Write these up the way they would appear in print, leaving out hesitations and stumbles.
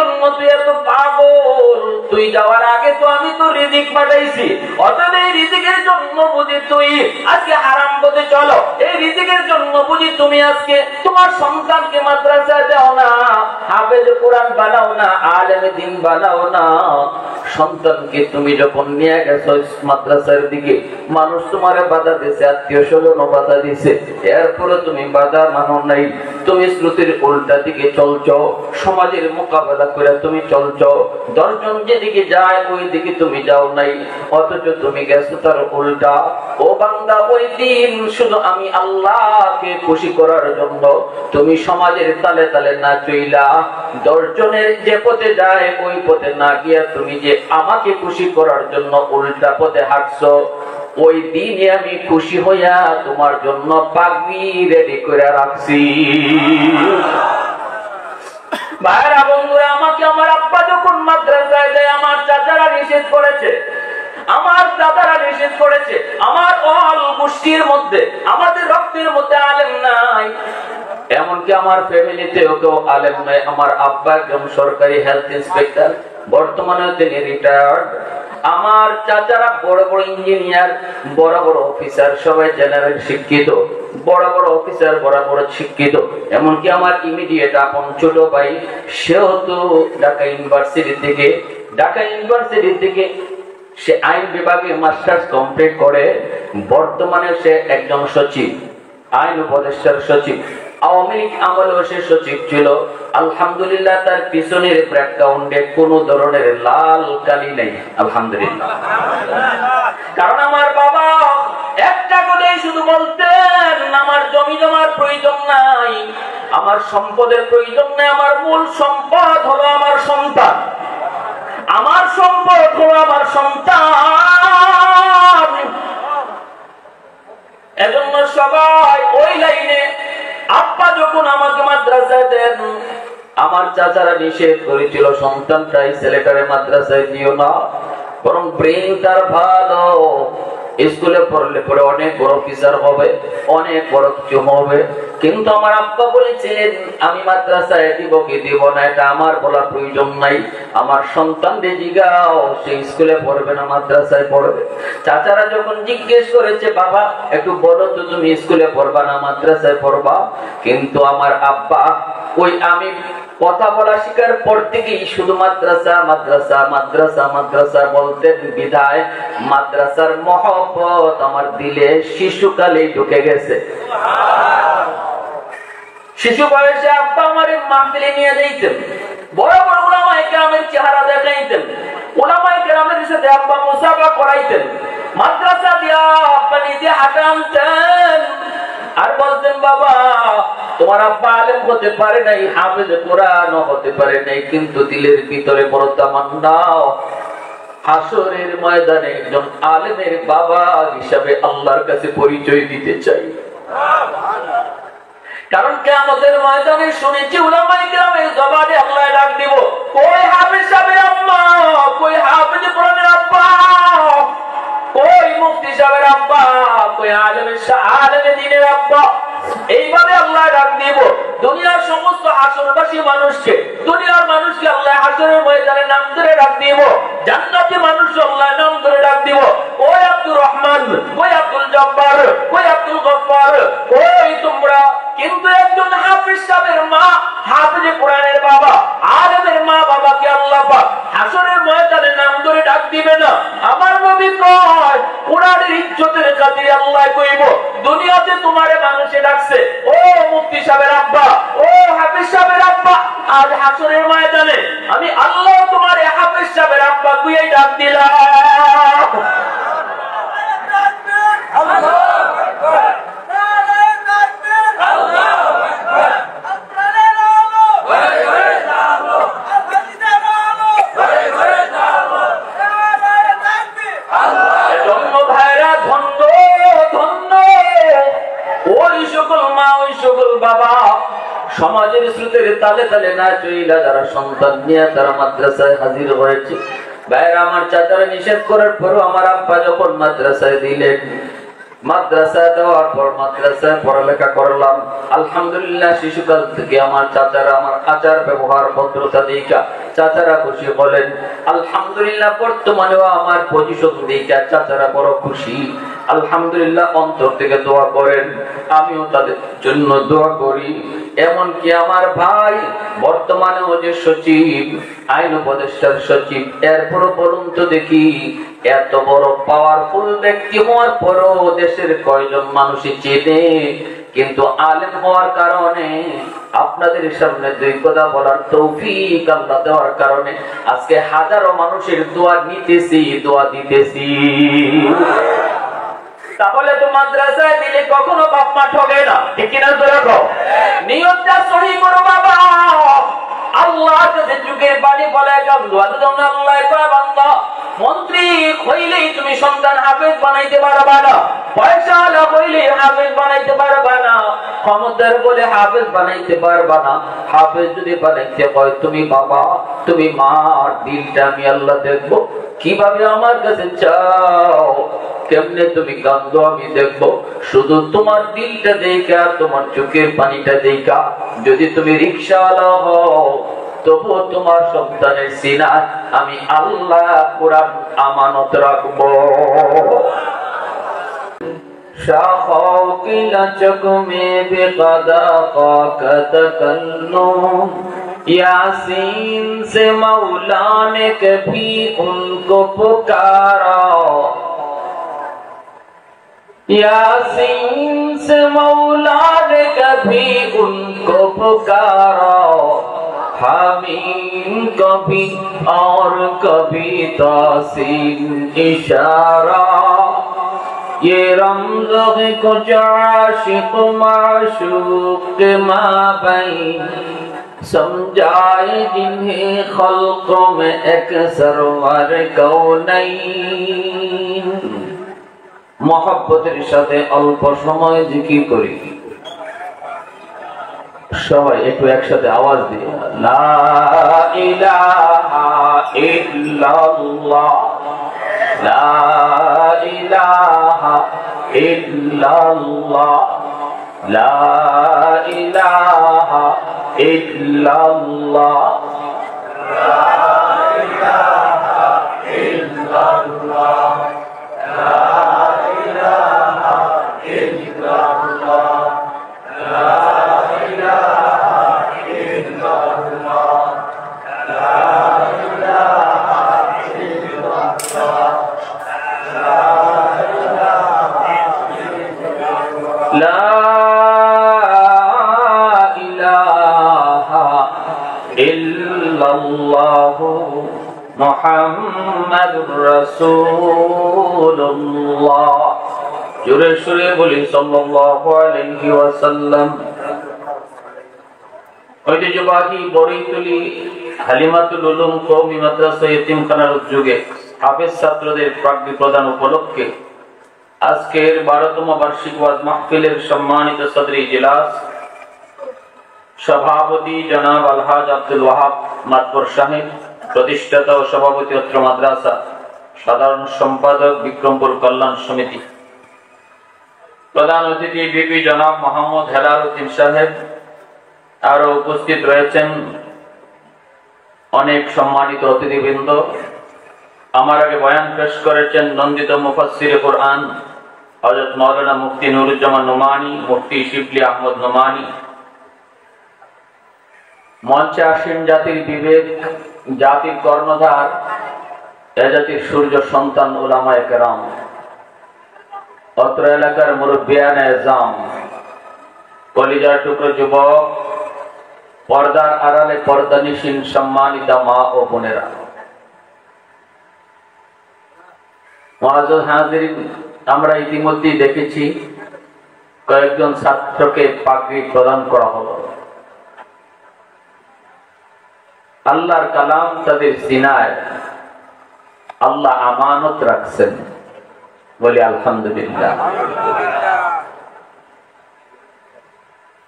জন্য তুই এত পাগল? তুই যাওয়ার আগে তো আমি তো রিজিক পাঠাইছি, অতএব এই রিজিকের জন্য বুঝি তুই আজকে হারাম পথে চলো, এই রিজিকের জন্য বুঝি তুমি আজকে তোমার সন্তানকে মাদ্রাসায় দাও না, হাফেজ কোরআন বানাও না, আলেম দ্বীন বানাও না। সন্তানকে তুমি যখন নিয়ে গেছো মাদ্রাসার দিকে, মানুষ তোমার বাধা দিয়েছে, আত্মীয় স্বজন বাধা দিয়েছে, এরপরে তুমি বাধা মানো নাই, তুমি শ্রুতির উল্টা দিকে চলছো, সমাজের মোকাবেলা করে তুমি চলছো, 10 জন যেদিকে যায় ওই দিকে তুমি যাও নাই, অথচ তুমি গেছো তার উল্টা। ও বান্দা, ওই দিন শুধু আমি আল্লাহকে খুশি করার জন্য তুমি সমাজের তালে তালে না চইলা, 10 জনের যে পথে যায় ওই পথে না গিয়া তুমি যে আমাকে খুশি করার জন্য উল্টা পথে হাঁটছো, ওই দিনে আমি খুশি হইয়া তোমার জন্য পাগড়ি রেডি করে রাখছি। ভাইরা বন্ধুরা, আমাকে আমার আব্বা যখন মাদ্রাসায় দেয়, আমার চাচারা নিষেধ করেছে, আমার দাদারা নিষেধ করেছে, আমার অল গোষ্ঠীর মধ্যে, আমাদের রক্তের মধ্যে আলেম নাই, এমনকি আমার ফ্যামিলিতেও কেউ আলেম নাই। আমার আব্বা একজন সরকারি হেলথ ইন্সপেক্টর, বর্তমানে তিনি রিটায়ার্ড। আমার চাচারা বড় বড় ইঞ্জিনিয়ার, বড় বড় অফিসার, সবাই জেনারেল শিক্ষিত, বড় বড় অফিসার, বড় বড় শিক্ষিত। এমনকি আমার ইমিডিয়েট আপন ছোট ভাই, সেও তো ঢাকা ইউনিভার্সিটি থেকে সে আইন বিভাগে মাস্টার্স কমপ্লিট করে, বর্তমানে সে একজন সচিব, আইন উপদেষ্টার সচিব। আওয়ামী লীগ আমলেও সে সচিব ছিল। আলহামদুলিল্লাহ, তার পিছনের ব্যাকগ্রাউন্ডে কোন ধরনের লাল কালি নেই, আলহামদুলিল্লাহ। কারণ আমার বাবা একটা কথাই শুধু বলতেন, আমার জমি জমার প্রয়োজন নাই, আমার সম্পদের প্রয়োজন নাই, আমার মূল সম্পদ হলো আমার সন্তান, আমার সম্পদ হলো আমার সন্তান। এজন্য সবাই ওই লাইনে। আব্বা যখন আমাকে মাদ্রাসায় দেন, আমার চাচারা নিষেধ করেছিল, সন্তানটাই ছেলেটারে মাদ্রাসায় দিও না, বরং ব্রেন তার ভালো, স্কুলে পড়লে পরে অনেক বড় অফিসার হবে, অনেক বড় কিছু হবে। কিন্তু আমার আব্বা বলেছেন, আমি মাদ্রাসায় দিব কি দিব না এটা আমার বলার প্রয়োজন নাই, আমার সন্তানদের জিগাও, সে স্কুলে পড়বে না মাদ্রাসায় পড়বে। চাচারা যখন জিজ্ঞেস করেছে, বাবা একটু বলো তো, তুমি স্কুলে পড়বা না মাদ্রাসায় পড়বা? কিন্তু আমার আব্বা ওই আমি কথা বলা শিকার পর থেকেই শুধু মাদ্রাসা মাদ্রাসা মাদ্রাসা মাদ্রাসা বলতেন, বিধায় মাদ্রাসার মহব্বত আমার দিলে শিশুকালেই ঢুকে গেছে। শিশু বয়সে আব্বা আমার মাহফিলে নিয়ে যাইতেন, বড় বড় উলামায়ে কেরামের চেহারা দেখাইতেন, উলামায়ে কেরামের সাথে আব্বা মুসাফা করাইতেন, মাদ্রাসা দিয়া আব্বা নিজে হাঁটানতেন, আর বলতেন, বাবা তোমার আব্বা আলেম হতে পারে নাই, হাফেজ কোরআন হতে পারে নাই, কিন্তু দিলের ভিতরে বড় তামান্না হাসরের ময়দানে একজন আলেমের বাবা হিসাবে আল্লাহর কাছে পরিচয় দিতে চাই। কারণ কিয়ামতের ময়দানে শুনেছি উলামায়ে কেরামের জবানে আল্লাহ ডাক দিব, কই হাফেজ সাহেবের আব্বা, কই হাফেজ কোরআনের আব্বা, কই মুফতি সাহেবের আব্বা, কই আলেমে দ্বীনের আব্বা। এইভাবে আল্লাহ ডাক দিব দুনিয়ার সমস্ত হাসরবাসী মানুষকে, দুনিয়ার মানুষকে আল্লাহ হাসরের ময়দানে নাম ধরে ডাক দিব, জান্নাতি মানুষ আল্লাহ নাম ধরে ডাক দিব, ওই আব্দুর রহমান, ওই আব্দুল জব্বার, ওই আব্দুল গফফার, ওই তোমরা। কিন্তু একজন হাফেজ সাহেবের মা, হাফেজে কোরআনের বাবা, আলেমের মা বাবাকে আল্লাহ পাক হাসরের ময়দানে নাম ধরে ডাক দিবে না। আমার নবী কয়, কোরআনের ইজ্জতের খাতিরে আল্লাহ কইব, দুনিয়াতে তোমারে মানুষে ডাকছে ও মুফতি সাহেবের আব্বা, ও হাফেজ সাহেবের আব্বা, আজ হাসরের ময়দানে আমি আল্লাহ তোমার হাফেজ সাহেবের আব্বা কইয়াই ডাক দিলাম। আল্লাহু আকবার, সমাজের স্রোতের তালে তালে না চইলা যারা সন্তান নিয়ে তারা মাদ্রাসায় হাজির হয়েছে। ভাইরা আমার চাচারা নিষেধ করার পরও আমার আব্বা যখন মাদ্রাসায় দিলেন, মাদ্রাসায় দেওয়ার পর মাদ্রাসায় পড়ালেখা করলাম। আলহামদুলিল্লাহ, শিশুকাল থেকে আমার চাচারা আমার আচার ব্যবহার ভদ্রতা দেখা চাচারা খুশি বলেন আলহামদুলিল্লাহ। বর্তমানেও আমার পজিশন দেখে চাচারা বড় খুশি আলহামদুলিল্লাহ। অন্তর থেকে দোয়া করেন, আমিও তাদের জন্য দোয়া করি। এমনকি আমার ভাই বর্তমানেও যে সচিব, আইন উপদেষ্টার সচিব, এরপরও বলুন তো দেখি এত বড় পাওয়ারফুল ব্যক্তি হওয়ার পরও দেশের কয়জন মানুষই চেনে? কিন্তু আলেম হওয়ার কারণে, আপনাদের সামনে দুই কথা বলার তৌফিক আল্লাহ দেওয়ার কারণে আজকে হাজারো মানুষের দোয়া নিতেছি, দোয়া দিতেছি। তাহলে তো মাদ্রাসায় দিলে কখনো বাপ মা ঠকে না, ঠিক কিনা? নিয়তটা সহি করো বাবা। আল্লাহ কাছে যুগের বাণী বলে আল্লাহ বান্দা মন্ত্রী হইলেই তুমি সন্তান হাফেজ বানাইতে পারবা না, পয়সা হইলে হাফেজ বানাইতে পারবা না, ক্ষমতার বলে হাফেজ বানাইতে পারবা না। হাফেজ যদি বানাইতে হয় তুমি বাবা, তুমি মা, দিলটা আমি আল্লাহ দেখবো। কিভাবে আমার কাছে চাও, কেমনে তুমি কান্দো আমি দেখবো। শুধু তোমার দিলটা দেখা, তোমার চোখের পানিটা দেখা। যদি তুমি রিকশাওয়ালা হও তবুও তোমার সন্তানের সিনায় আমি আল্লাহ কোরআন আমানত রাখবো। शाखों की लचक में बेक़दा का तकल्लुम, यासीन से मौला ने कभी उनको पुकारा, यासीन से मौला ने कभी उनको पुकारा, हामीम कभी और कभी तासीन इशारा, ये रमज़ कुछ आशिक़ माशूक़ के माबैन, समझाए जिन्हें खल्क़ों में एक सरवर कौनैन। मोहब्बतेर साथे अल्प समय जिकिर करी, সবাই একটু একসাথে আওয়াজ দিয়ে লা ইলাহা ইল্লাল্লাহ, লা ইলাহা ইল্লাল্লাহ, লা ইলাহা ইল্লাল্লাহ, লা ইলাহা ইল্লাল্লাহ, লা ইলাহা ইল্লাল্লাহ, লা মুহাম্মাদুর রাসূলুল্লাহ। জোরে সুরে বলি সাল্লাল্লাহু আলাইহি ওয়াসাল্লাম। ঐতিহ্যবাহী বড়ইতলী হালিমাতুল উলুম কওমি মাদ্রাসা ইতিমখানার উদ্যোগে হাফেজ ছাত্রদের প্রাজ্ঞী প্রদান উপলক্ষে আজকের 12তম বার্ষিক ওয়াজ মাহফিলের সম্মানিত সদর ইজলাস সভাপতি জনাব আলহাজ আব্দুল ওয়াহাব মাতবর সাহেব, প্রতিষ্ঠাতা ও সভাপতি অত্র মাদ্রাসা, সাধারণ সম্পাদক বিক্রমপুর কল্যাণ সমিতি, প্রধান অতিথি বিপি জনাব মোহাম্মদ হেলাল উদ্দিন সাহেব, আরো উপস্থিত রয়েছেন অনেক সম্মানিত অতিথিবৃন্দ। আমার আগে বয়ান পেশ করেছেন নন্দিত মুফাসসিরে কুরআন হযরত মাওলানা মুফতি নুরুজ্জামান নোমানী, মুফতি শিবলি আহমদ নোমানী। মঞ্চে আসেন জাতির বিবেক, জাতির কর্ণধার, এ জাতির সূর্য সন্তান উলামায়ে কেরাম, অত্র এলাকার মুরব্বিয়ানে এজাম, কলিজার টুকরো যুবক, পর্দার আড়ালে পর্দানিশীন সম্মানিতা মা ও বোনেরা, মুআজ্জাজ হাজিরিন, আমরা ইতিমধ্যেই দেখেছি কয়েকজন ছাত্রকে পাগড়ি প্রদান করা হলো। আল্লাহর কালাম তাদের সিনায় আল্লাহ আমানত রাখছেন, বলি আলহামদুলিল্লাহ।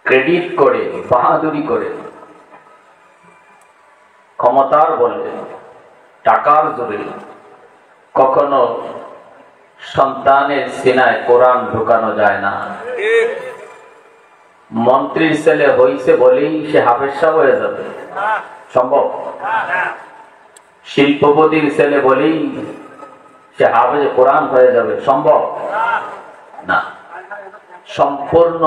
ক্রেডিট করে, বাহাদুরি করে, ক্ষমতার বলে, টাকার জোরে কখনো সন্তানের সিনায় কোরআন ঢুকানো যায় না। মন্ত্রীর ছেলে হইছে বলেই সে হাফেজ সাহেব হয়ে যাবে, সম্ভব? শিল্পপতির ছেলে বলেই সে হাফেজে কোরআন হয়ে যাবে, সম্ভব না। সম্পূর্ণ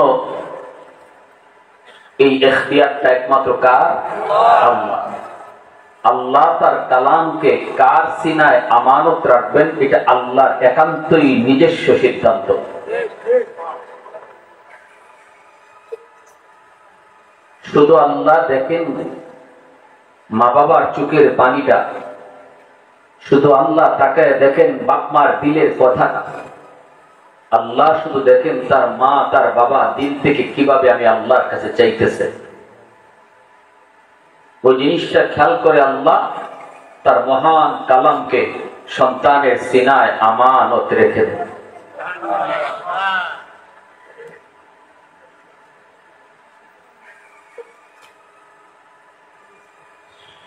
এই ইখতিয়ারটা একমাত্র কার? আল্লাহ। আল্লাহ তার কালামকে কার সিনায় আমানত রাখবেন, এটা আল্লাহর একান্তই নিজস্ব সিদ্ধান্ত। শুধু আল্লাহ দেখেন মা বাবার চোখের পানিটা, শুধু আল্লাহ তাকায় দেখেন বাপ মার দিলের কথাটা। আল্লাহ শুধু দেখেন তার মা তার বাবা দিল থেকে কিভাবে আমি আল্লাহর কাছে চাইতেছে। ওই জিনিসটা খেয়াল করে আল্লাহ তার মহান কালামকে সন্তানের সিনায় আমানত রেখে দেন।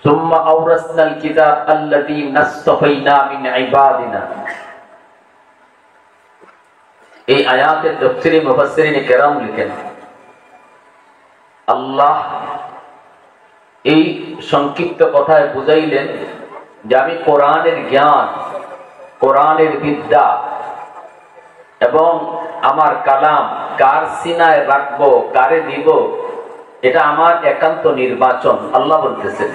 ثم أورثنا الكتاب الذين اصطفينا من عبادنا। এই আয়াতের তাফসীরে মুফাসসিরিন কেরাম লিখেন, আল্লাহ এই সংক্ষিপ্ত কথায় বুঝাইলেন যে আমি কোরআনের জ্ঞান, কোরআনের বিদ্যা এবং আমার কালাম কার সিনায় রাখবো, কারে দিব, এটা আমার একান্ত নির্বাচন। আল্লাহ বলতেছেন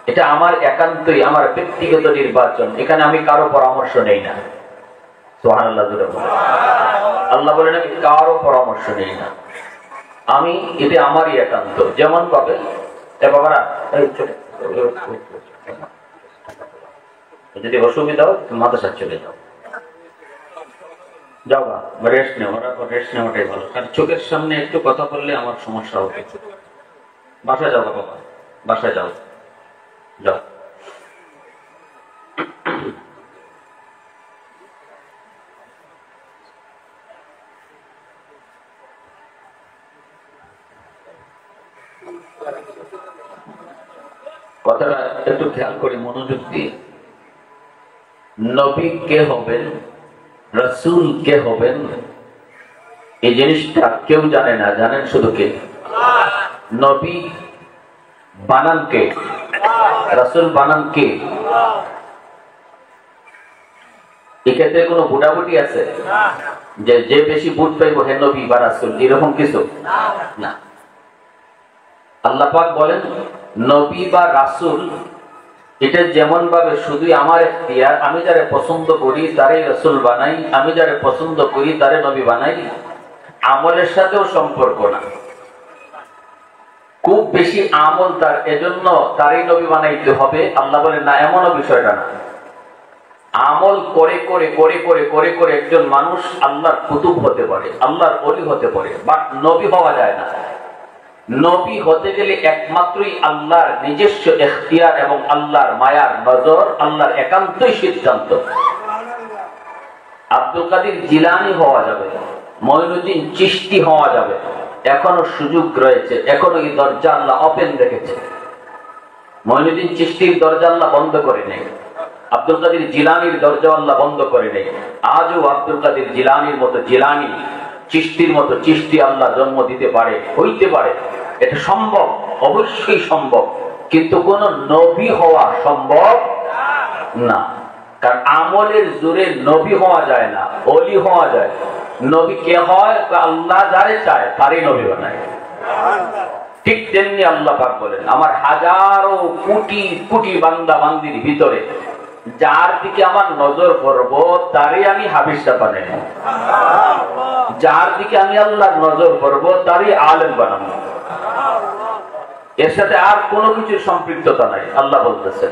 এটা আমার একান্তই আমার ব্যক্তিগত নির্বাচন, এখানে আমি কারো পরামর্শ নেই না। সুবহানাল্লাহ। আল্লাহ বলেন আমি কারো পরামর্শ নেই না, আমি এটা আমারই একান্ত। যেমন ভাবে বাবারা যদি অসুবিধা হয় মাদ্রাসা চলে যাও, যাও রেস্ট নেও, রেস্ট নেওয়াটাই ভালো। কারণ চোখের সামনে একটু কথা বললে আমার সমস্যা হবে। বাসায় যাও বাবা, বাসায় যাও, যাও। কথাটা একটু খেয়াল করে মনোযোগ দিয়ে, নবী কে হবেন, রাসূল কে হবেন, এই জিনিসটা কেউ জানে না। জানেন শুধু কে? নবী বানান কে, রাসূল বানান কে? এক্ষেত্রে কোনো বুটাবুটি আছে যে যে বেশি বুট পাইব হে নবী বা রাসূল, এরকম কিছু না। আল্লাহ পাক বলেন নবী বা রাসূল এটা যেমন ভাবে শুধু আমার ইখতিয়ার, আমি যারে পছন্দ করি তারে রাসূল বানাই, আমি যারে পছন্দ করি তারে নবী বানাই, আমলের সাথেও সম্পর্ক না। খুব বেশি আমল তার, এজন্য তারই নবী বানাইতে হবে, আল্লাহ বলেন না, এমনও বিষয়টা না। আমল করে করে করে করে করে করে একজন মানুষ আল্লাহর কুতুব হতে পারে, আল্লাহর ওলি হতে পারে, বাট নবী হওয়া যায় না। নবী হতে গেলে একমাত্রই আল্লাহর নিজস্ব ইখতিয়ার এবং আল্লাহর মায়ার নজর, আল্লাহর একান্তই সিদ্ধান্ত। আব্দুল কাদের জিলানী হওয়া যাবে, মঈনুদ্দিন চিশতি হওয়া যাবে, এখনো সুযোগ রয়েছে, এখনো এই দরজা আল্লাহ ওপেন রেখেছে। মঈনুদ্দিন চিশতির দরজা আল্লাহ বন্ধ করে নেই, আব্দুল কাদের জিলানীর দরজা আল্লাহ বন্ধ করে নেই। আজও আব্দুল কাদের জিলানীর মতো জিলানী, চিশতির মতো চিশতি আল্লাহ জন্ম দিতে পারে, হইতে পারে, এটা সম্ভব, অবশ্যই সম্ভব। কিন্তু কোন নবী হওয়া সম্ভব না, কারণ আমলের জোরে নবী হওয়া যায় না, ওলি হওয়া যায়। নবী কে হয়? আল্লাহ যারে চায় তারই নবী বানায়। ঠিক তেমনি আল্লাহ পাক বলেন আমার হাজারো কোটি কোটি বান্দা বান্দির ভিতরে যার দিকে আমার নজর করব তারই আমি হাফেজ বানাই, যার দিকে আমি আল্লাহর নজর করব তারই আলেম বানাবো। এর সাথে আর কোনো কিছুর সম্পৃক্ততা নাই। আল্লাহ বলতেছেন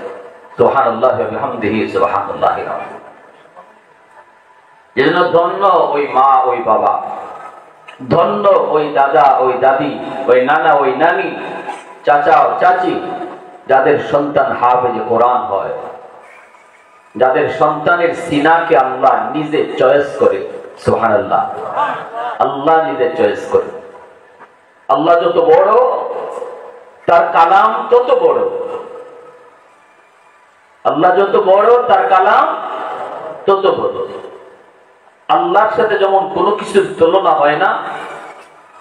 সুবহানাল্লাহি ওয়া বিহামদিহি সুবহানাল্লাহি। এজন্য ধন্য ওই মা ওই বাবা, ধন্য ওই দাদা ওই দাদি, ওই নানা ওই নানি, চাচা ও চাচি, যাদের সন্তান হাফেজে কোরআন হয়, যাদের সন্তানের সিনাকে আল্লাহ নিজে চয়েস করে। সুবহানাল্লাহ, আল্লাহ নিজে চয়েস করে। আল্লাহ যত বড় তার কালাম তত বড়, আল্লাহ যত বড় তার কালাম তত বড়। আল্লাহর সাথে যেমন কোনো কিছুর তুলনা হয় না,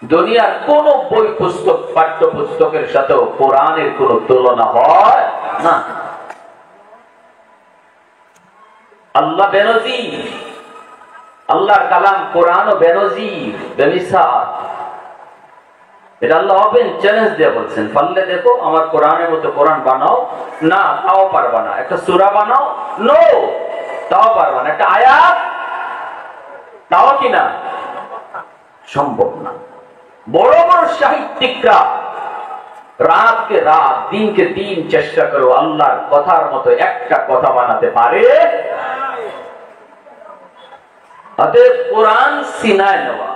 দুনিয়ার কোন বই পুস্তক পাঠ্য পুস্তকের সাথেও কোরআনের কোন তুলনা হয় না। আল্লাহ বেনজির, আল্লাহর কালাম কোরআন ও বেনজির বেমিসাল। এটা আল্লাহ ওপেন চ্যালেঞ্জ দিয়ে বলছেন, পারলে দেখো আমার কোরআনের মতো কোরআন বানাও। না, তাও পারবা না। একটা সূরা বানাও, নো, তাও পারবা না। একটা আয়াত, তাও কিনা সম্ভব না। বড় বড় সাহিত্যিকরা রাতকে রাত দিনকে দিন চেষ্টা করো আল্লাহর কথার মতো একটা কথা বানাতে পারে। অতএব কোরআন সিনায় নেওয়া,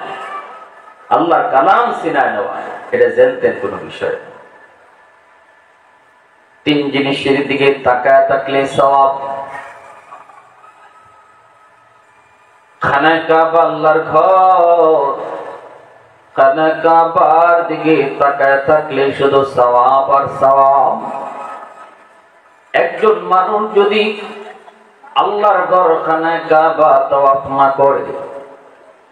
আল্লাহর কালাম সিনায় নেওয়া, এটা জানতেন কোন বিষয়। তিন জিনিসের দিকে তাকায় থাকলে সওয়াব। খানায়ে কাবা আল্লাহর ঘর, খানায়ে কাবার দিকে তাকায় থাকলে শুধু সওয়াব আর সওয়াব। একজন মানুষ যদি আল্লাহর ঘর খানায়ে কাবা তাওয়াফ না করে,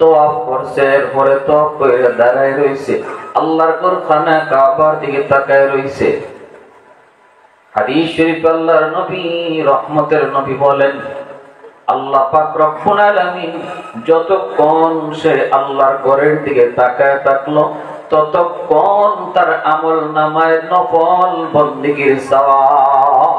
তাওয়াফ করছে, এরপরে তাওয়াফ করে দাঁড়ায় রইছে, আল্লাহর ঘর খানায়ে কাবার দিকে তাকায় রইছে, হাদিস শরীফ আল্লাহর নবী রহমতের নবী বলেন, আল্লাহ পাক রব্বুল আলামিন যতক্ষণ সে আল্লাহর ঘরের দিকে তাকায় থাকলো ততক্ষণ তার আমল নামায় নফল বন্দেগীর সওয়াব।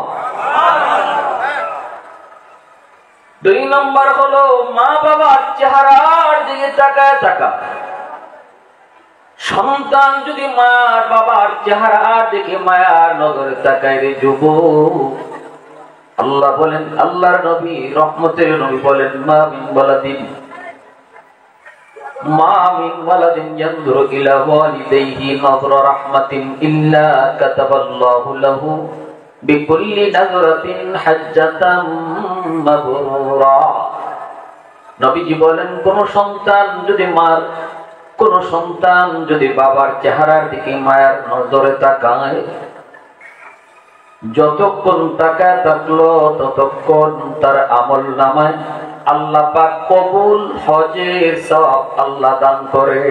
দুই নম্বর হলো মা বাবার চেহারার দিকে তাকায় থাকা। সন্তান যদি মা বাবার চেহারার দিকে মায়ার নজরে তাকায় রে যুবক, আল্লাহ বলেন, আল্লাহর নবী রহমতের নবী বলেন, মা মিন ওয়ালাদিন ইয়ানজুরু ইলা ওয়ালিদাইহি নযরা রাহমাতিন ইল্লা কাতাবাল্লাহু লাহু বিকুল্লি নাযরাতিন হাজ্জাতাম মাবরুরা। নবীজি বলেন, কোন সন্তান যদি বাবার চেহারার দিকে মায়ার নজরে তাকায়, যতক্ষণ তাকায় থাকলো ততক্ষণ তার আমল নামায় আল্লাহ পাক কবুল হজের সওয়াব আল্লাহ দান করে।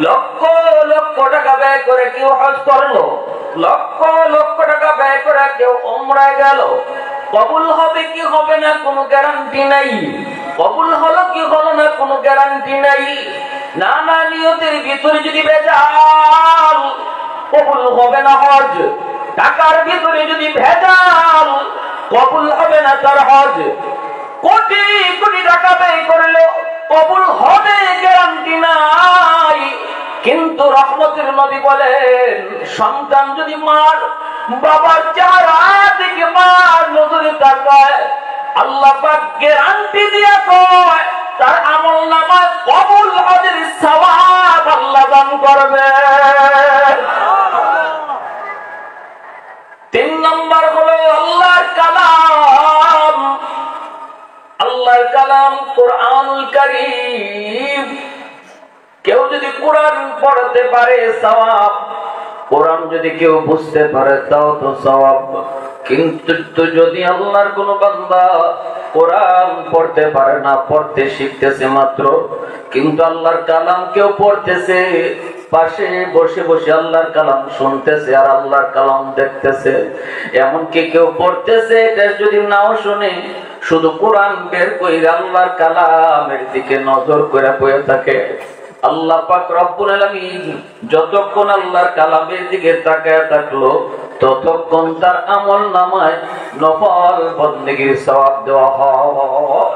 লক্ষ লক্ষ টাকা ব্যয় করে কেউ হজ করলো, লক্ষ লক্ষ টাকা ব্যয় করে কেউ উমরায় গেল, কবুল হবে কি হবে না কোনো গ্যারান্টি নাই। কবুল হলো কি হলো না কোনো গ্যারান্টি নাই। নানা নিয়তের ভিতরে যদি ভেজাল, কবুল হবে না হজ। টাকার ভিতরে যদি ভেজাল, কবুল হবে না তার হজ। কোটি কোটি টাকা ব্যয় করলে কবুল হবে গ্যারান্টি নাই। কিন্তু রহমতের নবী বলেন, সন্তান যদি মার বাবার চেহারা দিকে মার নজরে তাকায়, আল্লাহ পাক গ্যারান্টি দিয়া কয় তার আমল নামায় কবুল হজের সওয়াব আল্লাহ দান করবে। তিন নম্বর হলো আল্লাহর কালাম। আল্লাহর কালাম কোরআনুল কারীম। কেউ যদি কোরআন পড়তে পারে সওয়াব, কোরআন যদি কেউ বুঝতে পারে তাও তো সওয়াব। কিন্তু যদি আল্লাহর কোন বান্দা কোরআন পড়তে পারে না, পড়তে শিখতেছে মাত্র, কিন্তু আল্লাহর কালাম কেউ পড়তেছে, পাশে বসে বসে আল্লাহর কালাম শুনতেছে আর আল্লাহর কালাম দেখতেছে, এমনকি কেউ পড়তেছে এটা যদি নাও শুনে, শুধু কোরআন বের কইরা আল্লাহর কালামের দিকে নজর করে বসে থাকে, আল্লাহ পাক রব্বুল আলামিন যতক্ষণ আল্লাহর কালামের দিকে তাকায় থাকলো ততক্ষণ তার আমল নামায় নফল বন্দেগীর সওয়াব দেওয়া হয়।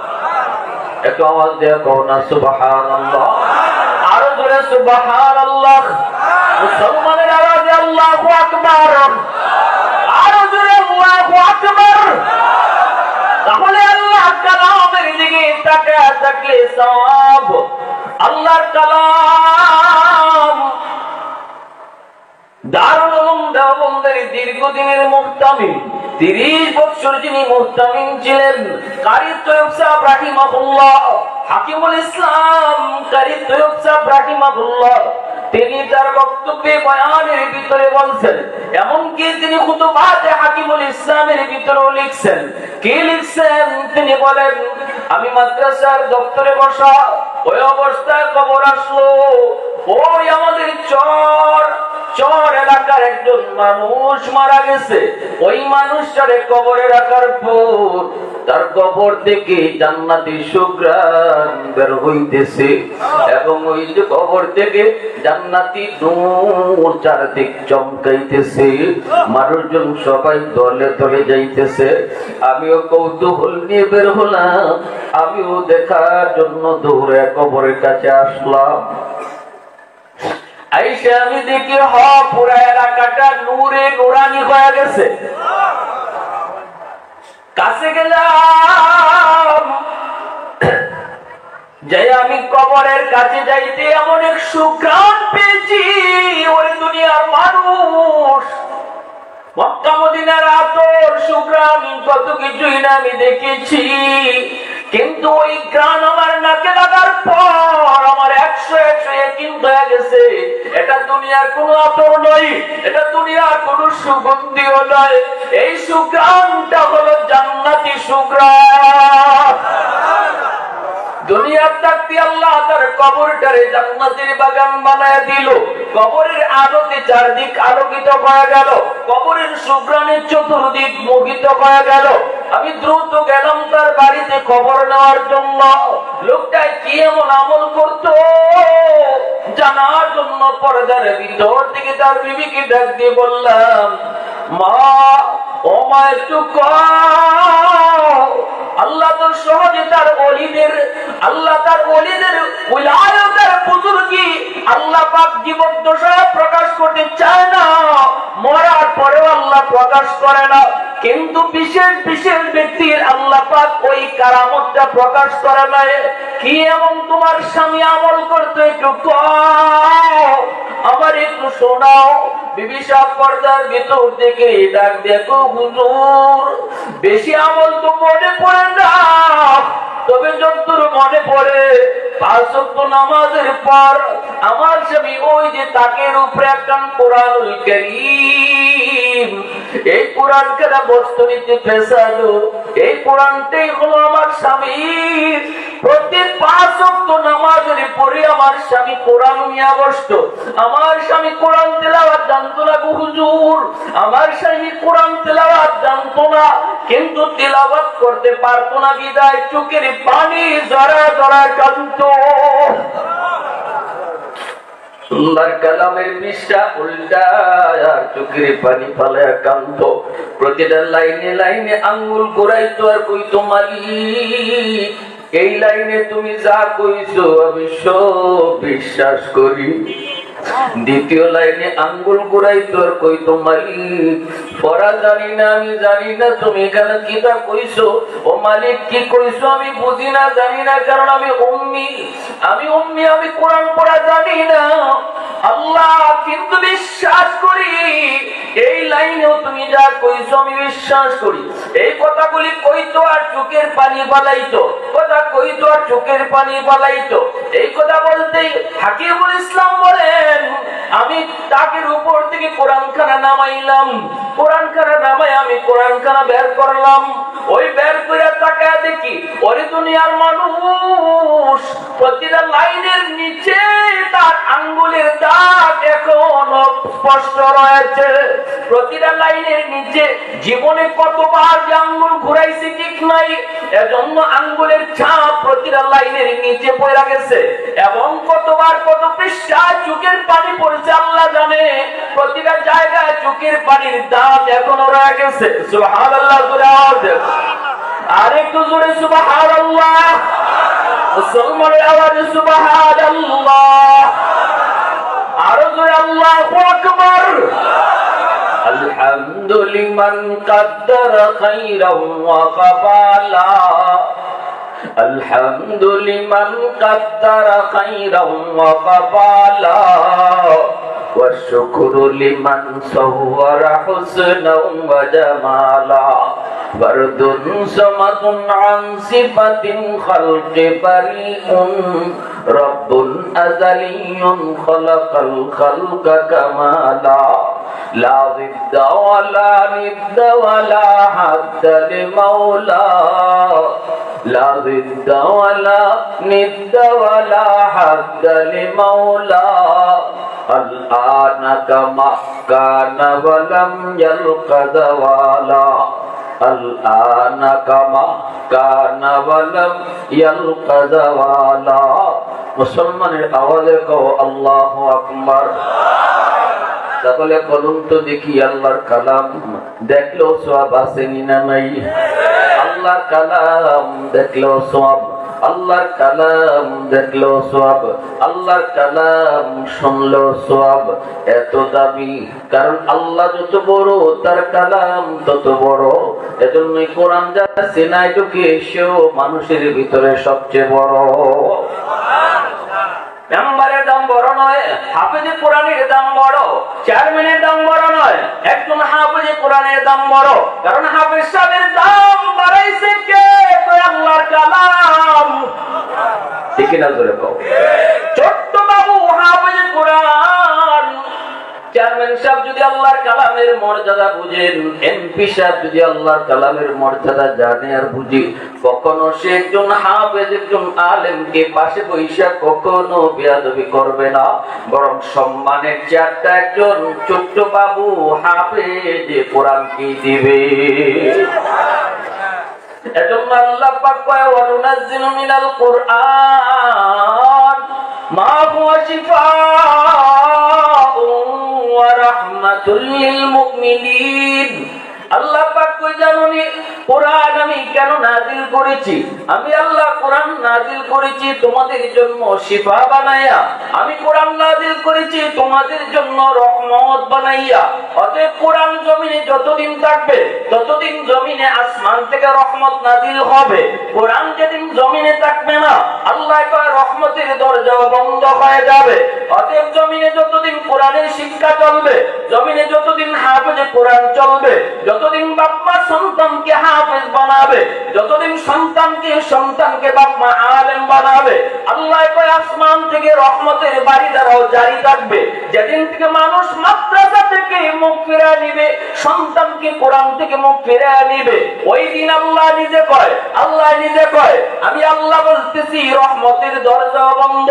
একটু আওয়াজ দিয়ে কও না সুবহানাল্লাহ। আরো জোরে সুবহানাল্লাহ। মুসলমানের আওয়াজে আল্লাহু আকবার। আরো জোরে আল্লাহু আকবার। তাহলে আল্লাহর কালামের দিকে তাকায় থাকলে সওয়াব। আল্লাহর কালাম দারুল উলুম দেওবন্দের দীর্ঘদিনের মুহতামিম, 30 বছর যিনি মুহতামিম ছিলেন, কারি তৈয়ব সাহেব রাহিমাহুল্লাহ, হাকিমুল ইসলাম কারি তৈয়ব সাহেব রাহিমাহুল্লাহ, তিনি তার বক্তব্যে বয়ানের ভিতরে বলছেন, এমনকি তিনি খুতুবাতে হাকিমুল ইসলামের ভিতরেও লিখছেন। কি লিখছেন? তিনি বলেন, আমি মাদ্রাসার দপ্তরে বসা, ওই অবস্থায় খবর আসলো ওই আমাদের চর এলাকার একজন মানুষ মারা গেছে। ওই মানুষটারে কবরে রাখার পর তার কবর থেকে জান্নাতি সুঘ্রাণ বের হইতেছে এবং ওই যে কবর থেকে জান্নাতি নূর চারদিক চমকাইতেছে। মানুষজন সবাই দলে দলে যাইতেছে। আমিও কৌতূহল নিয়ে বের হলাম, আমিও দেখার জন্য দৌড়ে কবরের কাছে আসলাম। আইসা আমি দেখি পুরা এলাকাটা নূরে নুরানি হয়ে গেছে। কাছে গেলাম, যাই আমি কবরের কাছে যাইতে এমন এক সুঘ্রাণ পেয়েছি। ওরে দুনিয়ার মানুষ, মক্কা মদিনার আতর সুঘ্রাণ কত কিছুই না আমি দেখেছি, কিন্তু ওই ঘ্রাণ আমার নাকে লাগার পর আমার 100 কিন্তু হয়ে গেছে। এটা দুনিয়ার কোনো আতর নয়, এটা দুনিয়ার কোনো সুগন্ধিও নয়। এই সুঘ্রাণটা হলো জান্নাতি সুঘ্রাণ। দুনিয়ার থাকতে আল্লাহ তার কবরটারে জান্নাতের বাগান বানায় দিল। কবরের আলোতে চারদিক আলোকিত হয়ে গেল, কবরের সুঘ্রাণের চতুর্দিক মোহিত হয়ে গেল। আমি দ্রুত গেলাম তার বাড়িতে খবর নেওয়ার জন্য। লোকটা কি এমন আমল করতো জানার জন্য পর্দার ভিতর থেকে তার বিবিকে ডাক দিয়ে বললাম, মা ও মা একটু আল্লাহ তো সহজে তার ওলিদের, আল্লাহ তার ওলিদের উলায়তের বুজুর্গি আল্লাহ পাক জীবদ্দশায় প্রকাশ করতে চায় না, মরার পরেও আল্লাহ প্রকাশ করে না। কিন্তু বিশেষ বিশেষ ব্যক্তির আল্লাহ পাক ওই কারামতটা প্রকাশ করে না। কি এমন তোমার স্বামী আমল করতে একটু আমার একটু শোনাও। বিবি সাহেব পর্দার ভিতর থেকে ডাক দেখো, হুজুর বেশি আমল তো মনে পড়ে না, তবে যতদূর মনে পড়ে 5 ওয়াক্ত নামাজের পর আমার স্বামী ওই যে তাকের উপরে একখান কোরআনুল কারীম, এই কোরআন কেনা বস্তু নিতে পেছালো। এই কোরআনটাই হলো আমার স্বামীর। প্রতি 5 ওয়াক্ত নামাজের পরে আমার স্বামী কোরআন নিয়ে বসত। আমার স্বামী কোরআন তেলাওয়াত জানতো না গো হুজুর, আমার স্বামী কোরআন তেলাওয়াত জানতো না, কিন্তু তেলাওয়াত করতে পারতো না বিদায় চোখের পানি জরা জরা কাঁদতো। আল্লাহর কালামের পৃষ্ঠা উল্টায় আর চোখের পানি ফালায়া কাঁদতো। প্রতিটা লাইনে লাইনে আঙ্গুল ঘুরাইতো আর কইতো, মালিক এই লাইনে তুমি যা কইছো আমি সব বিশ্বাস করি। দ্বিতীয় লাইনে আঙ্গুল ঘুরাইতো আর কইতো, মালিক পড়া জানি না, আমি জানি না তুমি এখানে কিটা কইছো। ও মালিক কি কইছো আমি বুঝি না, জানি না, কারণ আমি উম্মি, আমি কোরআন পড়া জানি না। আল্লাহ কিন্তু বিশ্বাস করি এই লাইনেও তুমি যা কইছো আমি বিশ্বাস করি। এই কথাগুলি কইতো আর চোখের পানি বালাইতো, কথা কইতো আর চোখের পানি বালাইতো। এই কথা বলতেই হাকিমুল ইসলাম বলেন, আমি তাকের উপর থেকে কোরআন খানা নামাইলাম, কোরআন খানা নামাই আমি কোরআন খানা বের করলাম। ওই বের করে তাকায় দেখি ওরে দুনিয়ার মানুষ, প্রতিটা লাইনের নিচে তার আঙ্গুলের দাগ এখনো স্পষ্ট রয়েছে। প্রতিটা লাইনের নিচে জীবনে কতবার যে আঙ্গুল ঘুরাইছে ঠিক নাই, এজন্য আঙ্গুলের ছাপ প্রতিটা লাইনের নিচে পড়ে গেছে, এবং কতবার কত পৃষ্ঠায় চোখের পানি পড়েছে আল্লাহ জানে। প্রতিটা জায়গায় চোখের পানির দাগ এখনো রয়ে গেছে। সুবহানাল্লাহ, আর একটু জোরে সুবহানাল্লাহ, মুসলমানের আওয়াজে সুবহানাল্লাহ, আরো জোরে আল্লাহু আকবার। আলহামদুলিল্লাহ কাদ্দারা খাইরাও ওয়া কাবালা, আলহামদুলিল্লাহ কাদ্দারা খাইরাও ওয়া কাবালা, والشكر لمن صور حسنا وجمالا، فرد صمد عن صفة خلق بريء، رب أزلي خلق الخلق كمالا، لا ضد ولا ند ولا حد لمولاه، লা জিদ্দা ওয়ালা নিদ্দা ওয়ালা হাদ্দা লিমাওলা আল-আনা কামা কানা ওয়ালাম ইয়ালকা যাওয়ালা আল-আনা কামা কানা ওয়ালাম ইয়ালকা যাওয়ালা। মুসলমানের আওয়াজে কও আল্লাহু আকবার। তাহলে বলুন তো দেখি আল্লাহর কালাম দেখলেও সওয়াব আছে না নাই? আল্লাহর কালাম দেখলেও সওয়াব, আল্লাহর কালাম দেখলেও সওয়াব, আল্লাহর কালাম শুনলেও সওয়াব। এত দাবি কারণ আল্লাহ যত বড় তার কালাম তত বড়। এজন্যই কোরআন যারা সিনায় ঢুকে সেও মানুষের ভিতরে সবচেয়ে বড়। মেম্বারের দাম বড় নয়, হাফেজে কোরআনের দাম বড়। চেয়ারম্যানের দাম বড় নয়, একজন হাফেজে কোরআনের দাম বড়। কারণ হাফেজ সাহেবের দাম বাড়াইছে কে? আল্লাহর কালাম। ঠিক না জোরে কও। ছোট্ট বাবু হাফেজে কোরআন, চেয়ারম্যান সাহেব যদি আল্লাহর কালামের মর্যাদা বুঝেন, এমপি সাহেব যদি আল্লাহর কালামের মর্যাদা জানে আর বুঝি, কখনো সে একজন হাফেজ একজন আলেমকে পাশে বৈশা কখনো বেয়াদবি করবে না, বরং সম্মানের চেয়ারটা একজন ছোট্ট বাবু হাফেজ কোরআনকে দিবে। এজন্য আল্লাহ পাক কয় ওয়া নুনাজ্জিলু মিনাল কুরআন মা হুয়া শিফাউন ওয়া রাহমাতুল লিল মুমিনিন। আল্লাহ পাক কই জানোনি কোরআন আমি কেন নাজিল করেছি? আমি আল্লাহ কোরআন নাজিল করেছি তোমাদের জন্য শিফা বানাইয়া। আমি কোরআন নাজিল করেছি তোমাদের জন্য রহমত বানাইয়া। অতএব কোরআন জমিনে যতদিন থাকবে ততদিন জমিনে আসমান থেকে রহমত নাজিল হবে। কোরআন যেদিন জমিনে থাকবে না আল্লাহ কয় রহমতের দরজা বন্ধ হয়ে যাবে। অতএব জমিনে যতদিন কোরআনের শিক্ষা চলবে, জমিনে যতদিন হাফেজে কোরআন চলবে, যতদিন বাপ মা সন্তানকে হাফেজ বানাবে, যতদিন সন্তানকে বাপ মা আলেম বানাবে, আল্লাহ কয় আসমান থেকে রহমতের বাড়ি দ্বারাও জারি থাকবে। যেদিন থেকে মানুষ মাদ্রাসা থেকে মুখ ফিরিয়ে নিবে, সন্তানকে কোরআন থেকে মুখ ফিরিয়ে নিবে, ওই দিন আল্লাহ নিজে কয় আমি আল্লাহ বলতেছি রহমতের দরজা বন্ধ।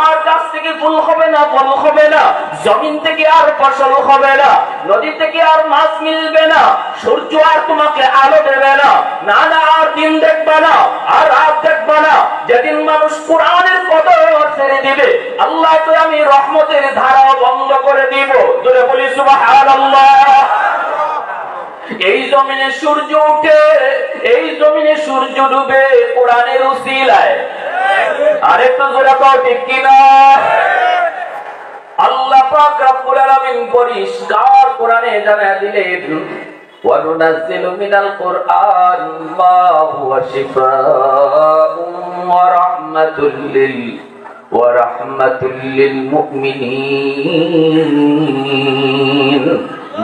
আর গাছ থেকে ফুল হবে না, ফল হবে না, জমিন থেকে আর ফসল হবে না, নদী থেকে আর মাছ মিলবে না, সূর্য আর তোমাকে আলো দেবে না, না আর দিন দেখবে না আর রাত দেখবে না। যেদিন মানুষ কোরআনের কদর ছেড়ে দিবে আল্লাহ তো আমি রহমতের ধারা বন্ধ করে দিব। জোরে বলি সুবহানাল্লাহ। এই জমিনে সূর্য উঠে, এই জমিনে সূর্য ডুবে কোরআনের উসিলায়। আরেকটু জোরে কও ঠিক কিনা? আল্লাহ পাক রব্বুল আলামিন পরিষ্কার কোরআনে জানায়া দিলেন ওয়া নুনাজ্জিলু মিনাল কুরআন মা হুয়া শিফাউন ওয়া রাহমাতুল লিল মুমিনিন।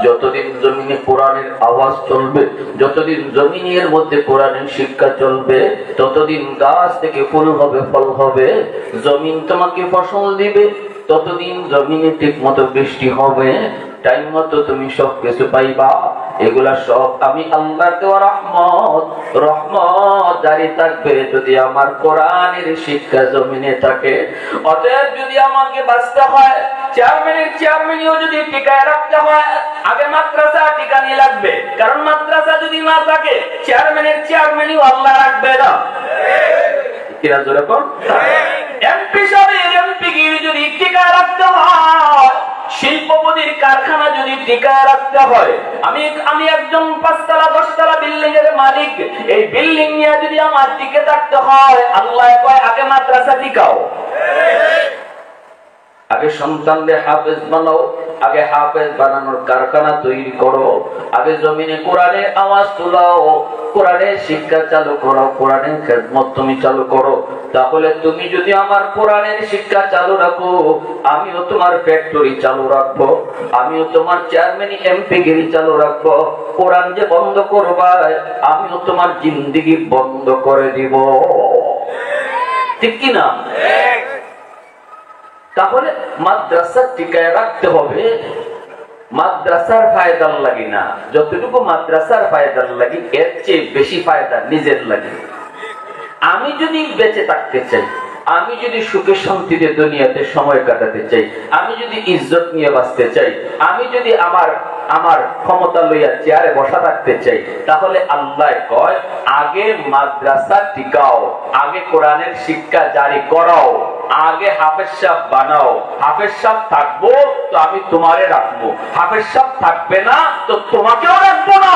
যতদিন জমিনে কোরআনের আওয়াজ চলবে, যতদিন জমিনের মধ্যে কোরআনের শিক্ষা চলবে, ততদিন গাছ থেকে ফুল হবে, ফল হবে, জমিন তোমাকে ফসল দিবে, ততদিন জমিনে ঠিক মতো বৃষ্টি হবে, টাইম মতো তুমি সবকিছু পাইবা। এগুলা সব আমি আল্লাহর দেওয়া রহমত জারি থাকবে যদি আমার কোরআনের শিক্ষা জমিনে থাকে। অতএব যদি আমাকে বাঁচতে হয়, চেয়ারম্যানিও যদি টিকায় রাখতে হয়, আগে মাদ্রাসা টিকানি লাগবে। কারণ মাদ্রাসা যদি না থাকে চেয়ারম্যানিও আল্লাহ রাখবে না। কিরা জোরে কোন এমপি সাহেব এমপিগিরি যদি টিকায় রাখতে হয়, শিল্পপতির কারখানা যদি টিকায় রাখতে হয়, আমি একজন 5 তলা 10 তলা বিল্ডিং এর মালিক, এই বিল্ডিং নিয়ে যদি আমার টিকে থাকতে হয় আল্লাহ কয় আগে মাদ্রাসা টিকাও, আগে সন্তানদের হাফেজ বানাও, আগে হাফেজ বানানোর কারখানা তৈরি করো, আগে জমিনে কোরআনের আওয়াজ তোলাও, কোরআনের শিক্ষা চালু করো, কোরআনের খেদমত তুমি চালু করো। তাহলে তুমি যদি আমার কোরআনের শিক্ষা চালু রাখো, আমিও তোমার ফ্যাক্টরি চালু রাখবো, আমিও তোমার চেয়ারম্যান এমপি গিরি চালু রাখবো। কোরআন যে বন্ধ করবা, আমিও তোমার জিন্দেগি বন্ধ করে দিব। ঠিক কিনা? তাহলে মাদ্রাসা টিকায় রাখতে হবে। মাদ্রাসার ফায়দার লাগি না, যতটুকু মাদ্রাসার ফায়দার লাগি এর চেয়ে বেশি ফায়দা নিজের লাগে। আমি যদি বেঁচে থাকতে চাই, আমি যদি সুখে শান্তিতে দুনিয়াতে সময় কাটাতে চাই, আমি যদি ইজ্জত নিয়ে বাঁচতে চাই, আমি যদি আমার ক্ষমতা লইয়া চেয়ারে বসা থাকতে চাই, তাহলে আল্লাহ কয় আগে মাদ্রাসা টিকাও, আগে কোরআনের শিক্ষা জারি করাও, আগে হাফেজ সাহেব বানাও। হাফেজ সাহেব থাকবো তো আমি তোমারে রাখবো, হাফেজ সাহেব থাকবে না তো তোমাকেও রাখবো না।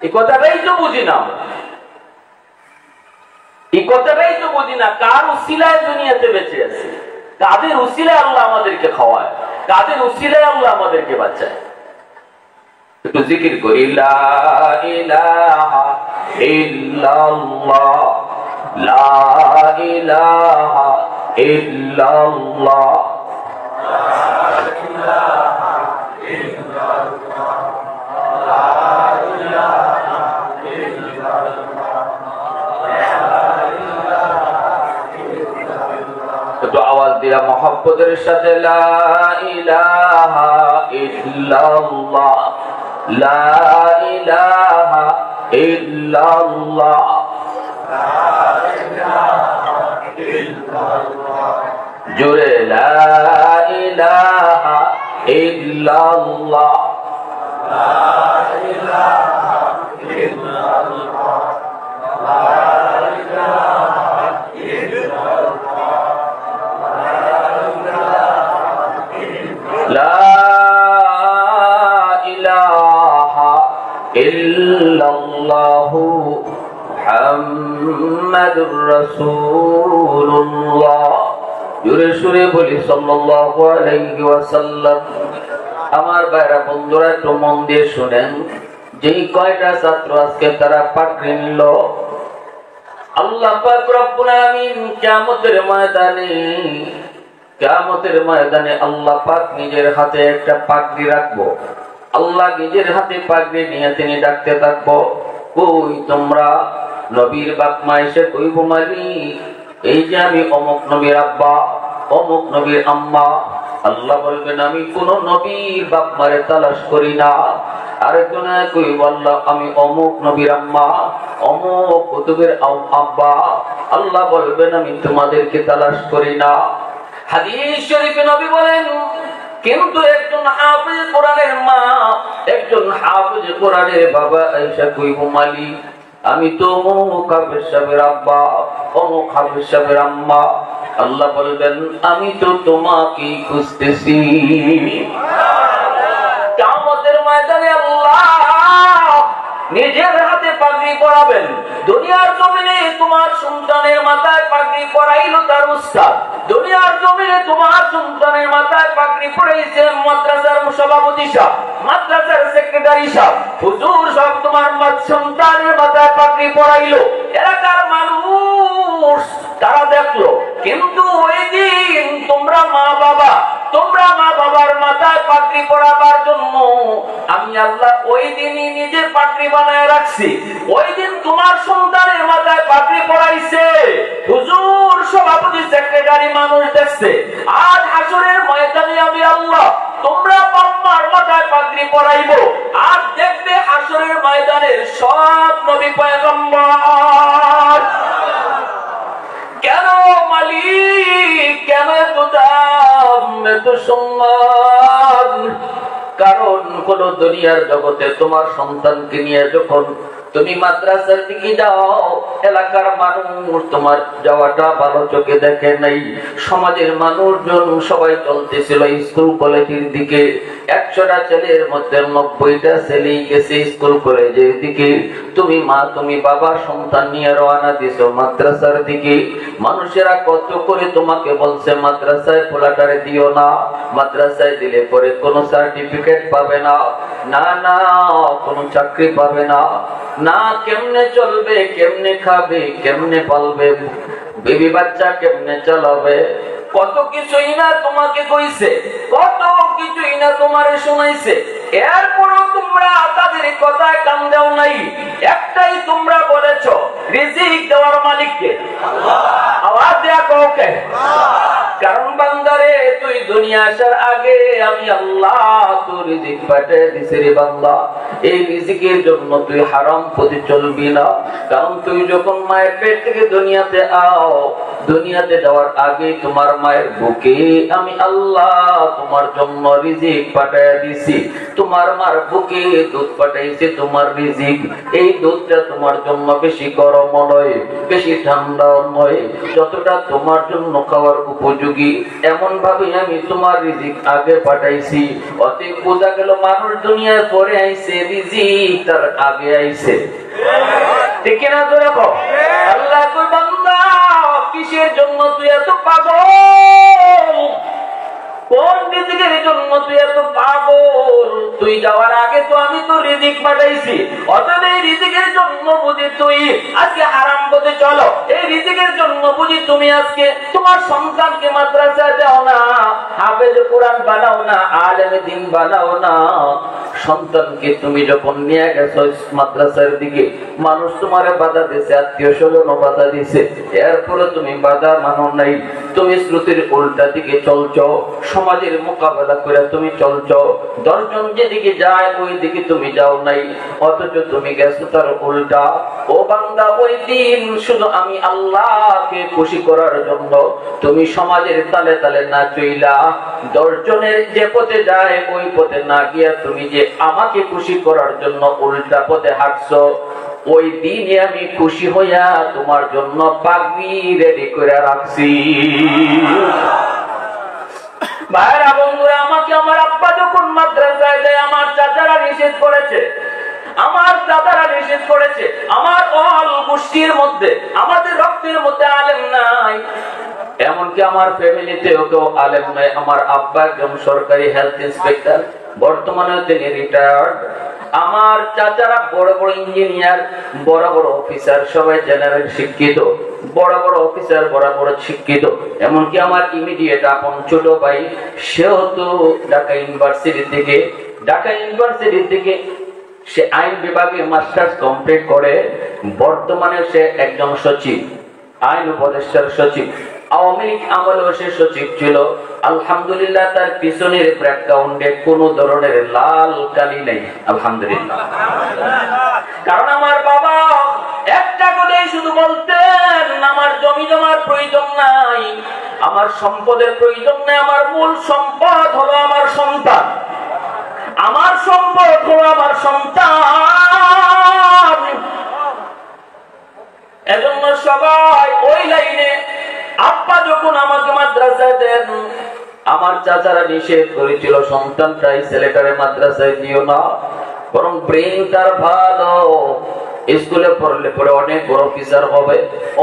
এই কথাটাই তো বুঝি না, এই কথাটাই তো বুঝি না। কার উসিলায় দুনিয়াতে বেঁচে আছে, কাদের উসিলায় আল্লাহ আমাদেরকে খাওয়ায়, কাদের উসিলায় আল্লাহ আমাদেরকে বাঁচায়। একটু জিকির করি, লা ইলাহা ইল্লাল্লাহ, লা ইলাহা ইল্লাল্লাহ, আওয়াজ দিয়া মোহাব্বতের সাথে লা ইলাহা ইল্লাল্লাহ, লা ইলাহা ইল্লাল্লাহ, জোরে লা ইলাহা ইল্লাল্লাহ, লা ইলাহা ইল্লাল্লাহ, লা ইলাহা ইল্লাল্লাহু মুহাম্মাদুর রাসূলুল্লাহ। জোরে সুরে বলি সাল্লাল্লাহু আলাইহি ওয়াসাল্লাম। আমার ভাইরা বন্ধুরা একটু মন দিয়ে শুনেন, যেই কয়টা ছাত্র আজকে তারা পাকড়ি নিল, আল্লাহ পাক রব্বুল আলামিন কিয়ামতের ময়দানে আল্লাহ পাক নিজের হাতে একটা পাগড়ি রাখবো। আল্লাহ নিজের হাতে পাগড়ি নিয়ে তিনি ডাকতে থাকবো, কই তোমরা? নবীর বাপ মা এসে কইব, মালিক এই যে আমি অমুক নবীর আব্বা, অমুক নবীর আম্মা। আল্লাহ বলবেন আমি কোন নবীর বাপ মারে তালাশ করি না। আরেকজন কইব, আল্লাহ আমি অমুক নবীর আম্মা, অমুক কুতুবের আব্বা। আল্লাহ বলবেন আমি তোমাদেরকে তালাশ করি না। হাদিস শরীফে নবী বলেন, কিন্তু একজন হাফেজ কোরআনের মা, একজন হাফেজ কোরআনের বাবা আয়েশা কইব, মালিক আমি তো অমুক হাফেজ সাহেবের আব্বা, অমুক হাফেজ সাহেবের আম্মা। আল্লাহ বলবেন আমি তো তোমাকেই খুঁজতেছি। কিয়ামতের ময়দানে আল্লাহ নিজের হাতে পাগড়ি পরাবেন। দুনিয়ার জমিনে তোমার সন্তানের মাথায় পাগড়ি পরাইলো তার উস্তাদ, দুনিয়ার জমিনে তোমার সন্তানের মাথায় পাগড়ি পরাইছে মাদ্রাসার সভাপতি সাহেব, মাদ্রাসার সেক্রেটারি সাহেব, হুজুর সব তোমার সন্তানের মাথায় পাগড়ি পরাইলো। এলাকার মানুষ তারা দেখলো, কিন্তু ওই দিন তোমরা মা বাবার মাথায় পাগড়ি পরাবার জন্য আমি আল্লাহ ওই দিনই নিজের পাগড়ি বানায় রাখছি। ওই দিন তোমার সন্তানের মাথায় পাগড়ি পরাইছে, হুজুর সভাপতি সেক্রেটারি মানুষ দেখছে। আজ হাসরের ময়দানে আমি আল্লাহ তোমরা বাম্মার মাথায় পাগড়ি পরাইবো, আর দেখবে হাসরের ময়দানের সব নবী পয়গম্বর। কেন মালিক, কেন এত দাম, এত সম্মান? কারণ কোন দুনিয়ার জগতে তোমার সন্তানকে নিয়ে যখন তুমি মাদ্রাসার দিকে যাও, এলাকার মানুষ তোমার যাওয়াটা ভালো চোখে দেখে নাই। সমাজের মানুষজন সবাই চলতেছিল স্কুল কলেজের দিকে। 100টা ছেলের মধ্যে 90টা ছেলেই গেছে স্কুল কলেজের দিকে। তুমি মা, তুমি বাবা সন্তান নিয়ে রওনা দিছো মাদ্রাসার দিকে। মানুষেরা কত করে তোমাকে বলছে মাদ্রাসায় পোলাটারে দিও না, মাদ্রাসায় দিলে পরে কোনো সার্টিফিকেট পাবে না, না না কোনো চাকরি পাবে না, না কেমনে চলবে, কেমনে খাবে, কেমনে পালবে, বেবি বাচ্চা কেমনে চালাবে। কত কিছুই না তোমাকে কইছে, কত কিছুই না তোমারে শোনাইছে। এরপরও তোমরা তাদের কথায় কান দাও নাই। একটাই তোমরা বলেছো, রিজিক দেওয়ার মালিককে আল্লাহ। আওয়াজ দেয়া কাউকে, কারণ বান্দারে তুই দুনিয়া আসার আগে আমি আল্লাহ তোর রিজিক পাঠিয়ে দিছি রে বান্দা। এই রিজিকের জন্য তুই হারাম পথে চলবি না। কারণ তুই যখন মায়ের পেট থেকে দুনিয়াতে দুনিয়াতে যাওয়ার আগে তোমার মায়ের বুকে আমি আল্লাহ তোমার জন্য রিজিক পাঠাইয়া দিছি। তোমার মার বুকে দুধ পাঠাইছে তোমার রিজিক। এই দুধটা তোমার জন্য বেশি গরম নয়, বেশি ঠান্ডাও নয়, যতটা তোমার জন্য খাওয়ার উপযোগী এমন ভাবে আমি তোমার রিজিক আগে পাঠাইছি। অতএব বোঝা গেল মানুষ দুনিয়ায় পরে আইছে, রিজিক তার আগে আইছে। ঠিক না? তো রাখো। আল্লাহ কই বান্দা কিসের জন্য তুই এত পাগল? কোন রিজিকের জন্য তুই এত পাগল? তুই যাওয়ার আগে তো আমি তো রিজিক পাঠাইছি। অতএব এই রিজিকের জন্য বুঝি তুই আজকে হারাম পথে চলো। এই রিজিকের জন্য বুঝি তুমি আজকে তোমার সন্তানকে মাদ্রাসায় দাও না, হাফেজ কোরআন বানাও না, আলেম দ্বীন বানাও না। সন্তানকে তুমি যখন নিয়ে গেছো মাদ্রাসার দিকে, মানুষ তোমারে বাধা দিছে, আত্মীয় স্বজনও বাধা দিছে, এরপরে তুমি বাধা মানো নাই। তুমি শ্রুতির উল্টা দিকে চলছো, সমাজের মোকাবেলা করে তুমি চলছো। 10 জন যেদিকে যায় ওই দিকে তুমি যাও নাই, অথচ তুমি গেছো তার উল্টা। ও বান্দা, ওই দিন শুধু আমি আল্লাহকে খুশি করার জন্য তুমি সমাজের তালে তালে না চইলা 10 জনের যে পথে যায় ওই পথে না গিয়া তুমি যে আমাকে খুশি করার জন্য উল্টা পথে হাঁটছো, ওই দিনে আমি খুশি হইয়া তোমার জন্য পাগড়ি রেডি করে রাখছি। ভাইরা বন্ধুরা, আমাকে আমার আব্বা যখন মাদ্রাসায় দেয় আমার চাচারা নিষেধ করেছে, আমার দাদারা নিষেধ করেছে। আমার অল গোষ্ঠীর মধ্যে, আমাদের রক্তের মধ্যে আলেম নাই, এমনকি আমার ফ্যামিলিতেও কেউ আলেম নাই। আমার আব্বা একজন সরকারি হেলথ ইন্সপেক্টর, বর্তমানে তিনি রিটায়ার্ড। আমার চাচারা বড় বড় ইঞ্জিনিয়ার, বড় বড় অফিসার, সবাই জেনারেল শিক্ষিত, বড় বড় অফিসার, বড় বড় শিক্ষিত। এমনকি আমার ইমিডিয়েট আপন ছোট ভাই, সেও তো ঢাকা ইউনিভার্সিটি থেকে সে আইন বিভাগে মাস্টার্স কমপ্লিট করে। বর্তমানে সে একজন সচিব, আইন উপদেষ্টার সচিব। আওয়ামী লীগ আমলেও সে সচিব ছিল। আলহামদুলিল্লাহ, তার পিছনের ব্যাকগ্রাউন্ডে কোন ধরনের লাল কালি নেই, আলহামদুলিল্লাহ। কারণ আমার বাবা একটা কথাই শুধু বলতেন, আমার জমি জমার প্রয়োজন নাই, আমার সম্পদের প্রয়োজন নাই, আমার মূল সম্পদ হলো আমার সন্তান, আমার সম্পদ হলো আমার সন্তান। এজন্য সবাই ওই লাইনে। আব্বা যখন আমাকে মাদ্রাসায় দেন, আমার চাচারা নিষেধ করেছিল সন্তানটাই ছেলেটারে মাদ্রাসায় দিও না, বরং ব্রেন তার ভালো, স্কুলে পড়লে পরে অনেক বড় অফিসার হবে,